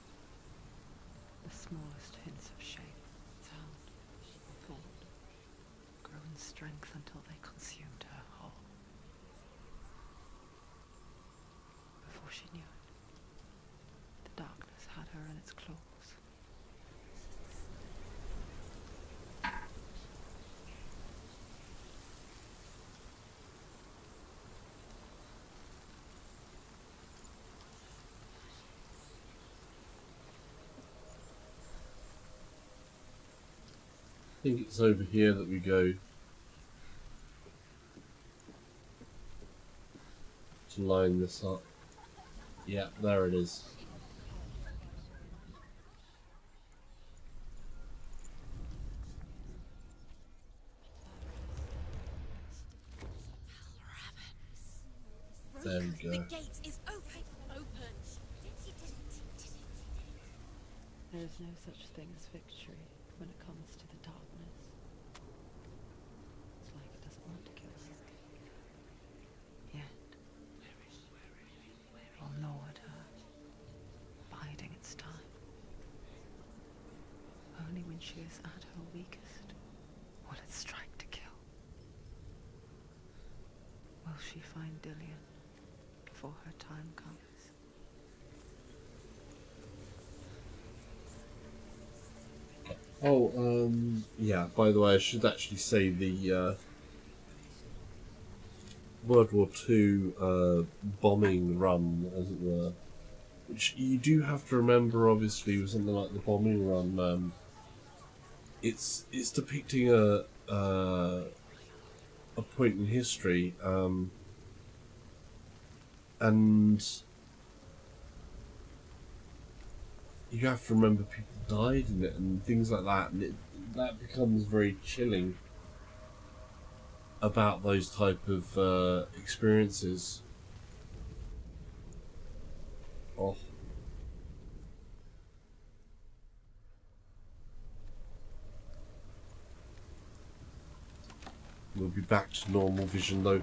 the smallest hints of shape, sound, or thought, grew in strength until they consumed her whole. Before she knew it, the darkness had her in its claws. I think it's over here that we go to line this up. Yeah, there it is. There we go. The gate is open. Open. She did it. There is no such thing as victory when it comes to the darkness. It's like it doesn't want to kill her. Yet, will gnaw at her, biding its time. Only when she is at her weakest will it strike to kill. Will she find Dillian before her time comes? Oh, yeah, by the way, I should actually say the World War II bombing run, as it were, which you do have to remember, obviously, with something like the bombing run. It's depicting a point in history, and you have to remember people died in it and things like that, and that becomes very chilling about those type of experiences. Oh. We'll be back to normal vision though.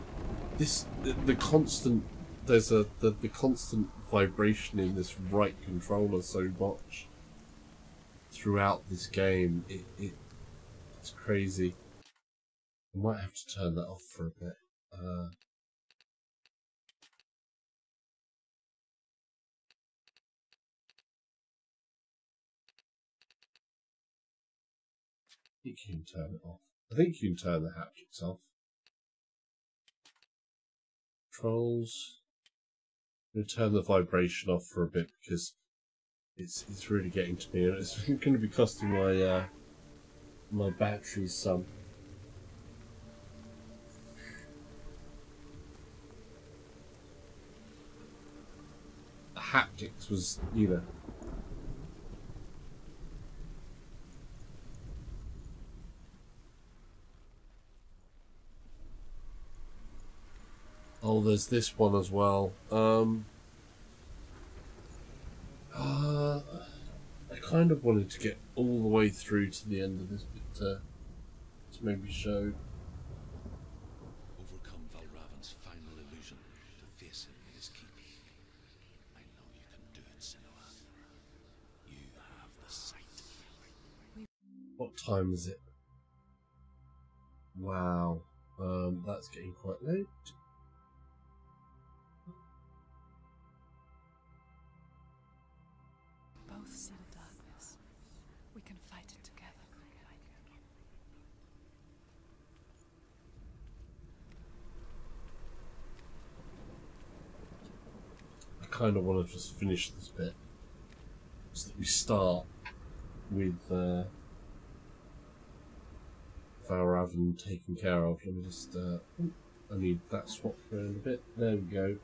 the constant, there's the constant vibration in this right controller so much throughout this game. It's crazy. I might have to turn that off for a bit. I think you can turn it off. I think you can turn the haptics off. Controls. I'm going to turn the vibration off for a bit because it's really getting to me, and it's going to be costing my my battery some. The haptics was, you know. Oh, there's this one as well. I kind of wanted to get all the way through to the end of this bit to maybe show. Overcome Valravan's final illusion to face him in his keep. I know you can do it, Senua. You have the sight. What time is it? Wow. That's getting quite late. Both see the darkness. We can fight it together. I kind of want to just finish this bit so that we start with Valravan taken care of. Let me just I need that swap around a bit. There we go.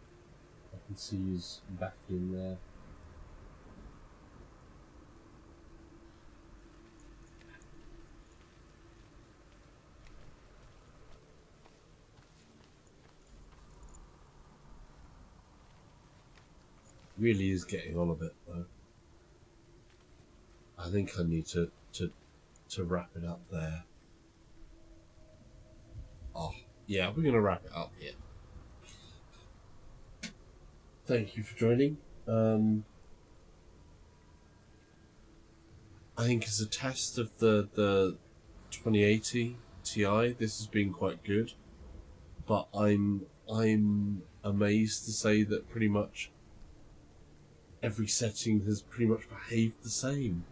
I can see he's back in there. Really is getting on a bit though. I think I need to wrap it up there. Oh, yeah, we're going to wrap it up here. Thank you for joining. I think as a test of the 2080 Ti, this has been quite good. But I'm amazed to say that pretty much every setting has pretty much behaved the same.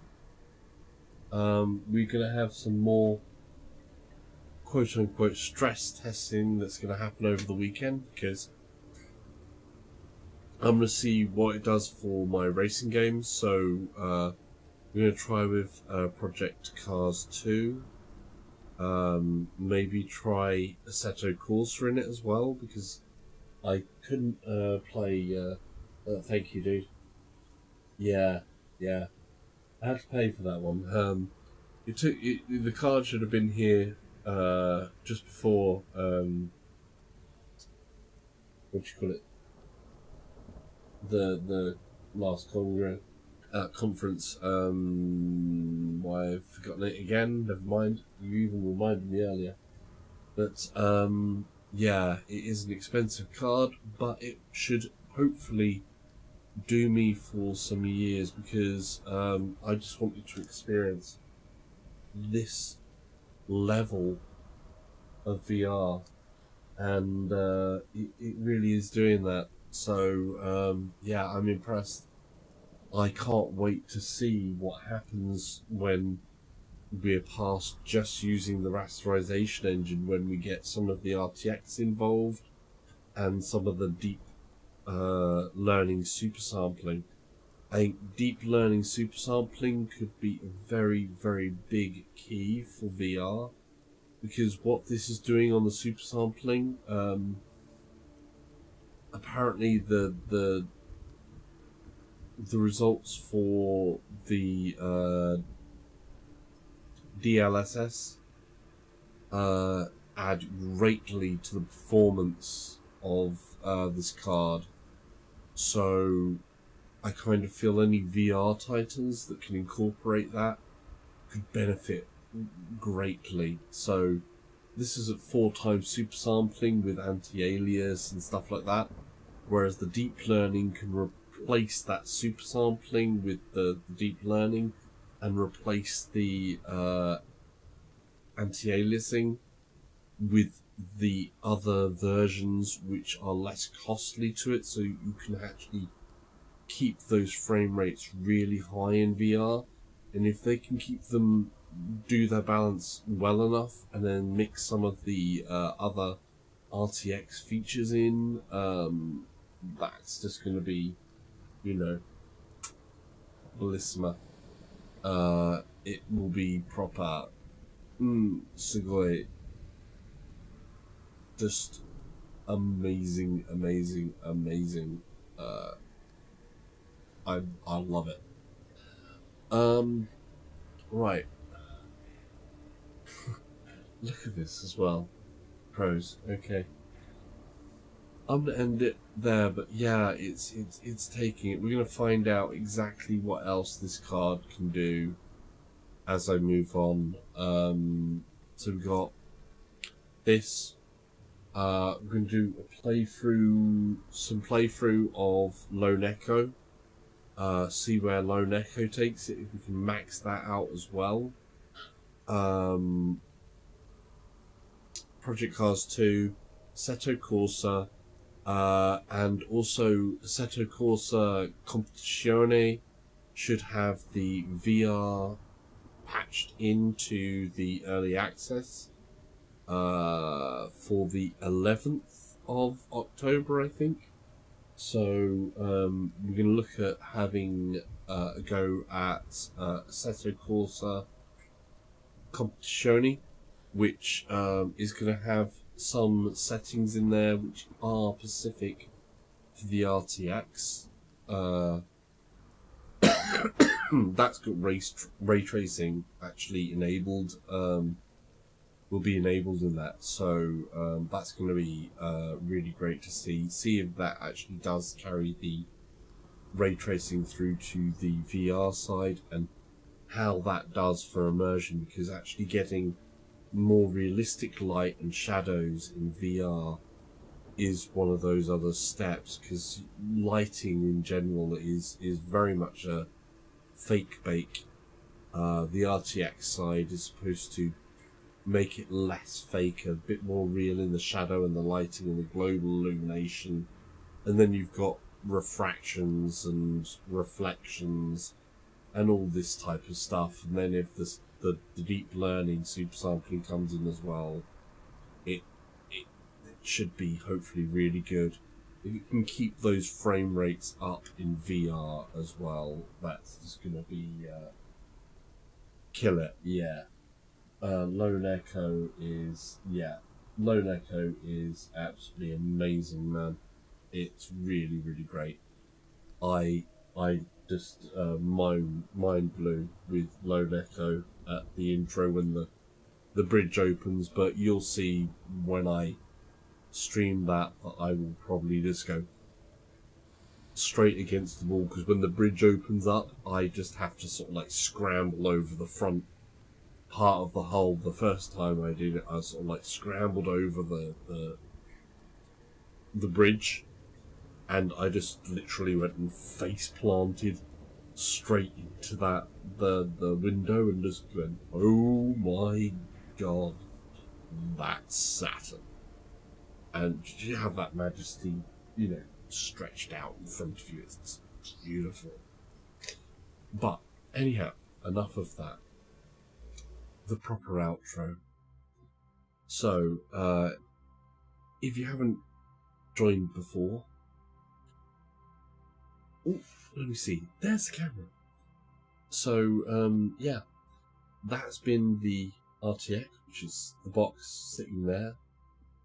We're going to have some more quote-unquote stress testing that's going to happen over the weekend, because I'm going to see what it does for my racing games. So we're going to try with Project Cars 2. Maybe try Assetto Corsa in it as well, because I couldn't play... thank you, dude. Yeah. I had to pay for that one. The card should have been here just before what do you call it? The last conference. Why I've forgotten it again. Never mind. You even reminded me earlier. But yeah, it is an expensive card, but it should hopefully do me for some years, because I just wanted to experience this level of VR, and it really is doing that. So yeah, I'm impressed. I can't wait to see what happens when we're past just using the rasterization engine, when we get some of the RTX involved and some of the deep learning super sampling. I think deep learning super sampling could be a very, very big key for VR, because what this is doing on the super sampling, apparently the results for the DLSS add greatly to the performance of this card. So I kind of feel any VR titles that can incorporate that could benefit greatly. So this is at 4 times super sampling with anti-alias and stuff like that, whereas the deep learning can replace that super sampling with the deep learning and replace the anti-aliasing with the other versions which are less costly to it, so you can actually keep those frame rates really high in VR. And if they can keep them, do their balance well enough, and then mix some of the other RTX features in, that's just going to be, you know, bellissima. It will be proper, sugoi, just amazing, amazing, amazing. I love it. Right. Look at this as well. Pros. Okay. I'm gonna end it there, but yeah, it's taking it. We're gonna find out exactly what else this card can do as I move on. So we got this. We're gonna do a some playthrough of Lone Echo. See where Lone Echo takes it, if we can max that out as well. Project Cars 2, Assetto Corsa, and also Assetto Corsa Competizione should have the VR patched into the early access for the 11th of October, I think. So we're going to look at having a go at Assetto Corsa Competizione, which is going to have some settings in there which are specific to the RTX. That's got ray tracing actually enabled. Will be enabled in that, so that's going to be really great to see if that actually does carry the ray tracing through to the VR side, and how that does for immersion, because actually getting more realistic light and shadows in VR is one of those other steps, because lighting in general is very much a fake bake. The RTX side is supposed to make it less fake, a bit more real in the shadow and the lighting and the global illumination. And then you've got refractions and reflections and all this type of stuff. And then if the deep learning super sampling comes in as well, it should be hopefully really good. If you can keep those frame rates up in VR as well, that's just going to be kill it. Yeah. Lone Echo is absolutely amazing, man. It's really, really great. I just mind blew with Lone Echo at the intro when the bridge opens, but you'll see when I stream that I will probably just go straight against the wall, because when the bridge opens up, I just have to sort of like scramble over the front part of the hull. The first time I did it, I sort of like scrambled over the bridge, and I just literally went and face planted straight into the window and just went, oh my god, that's Saturn. And you have that majesty, you know, stretched out in front of you. It's beautiful. But anyhow, enough of that. The proper outro. So, if you haven't joined before, oh, let me see. There's the camera. So, yeah, that's been the RTX, which is the box sitting there.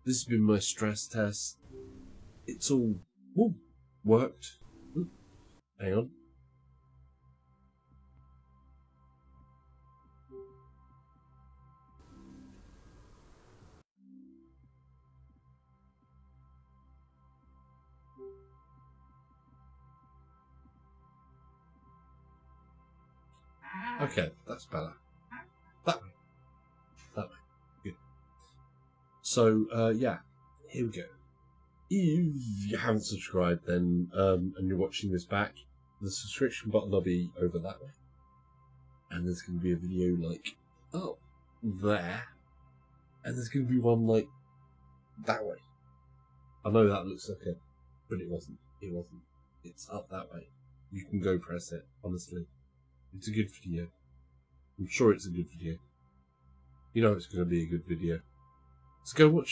This has been my stress test. It's all worked. Ooh, hang on. Okay, that's better. That way. That way. Good. So, yeah, here we go. If you haven't subscribed, then, and you're watching this back, the subscription button will be over that way. And there's going to be a video like, oh, there. And there's going to be one like, that way. I know that looks like a, but it wasn't. It wasn't. It's up that way. You can go press it, honestly. It's a good video. I'm sure it's a good video. You know it's going to be a good video. So go watch it.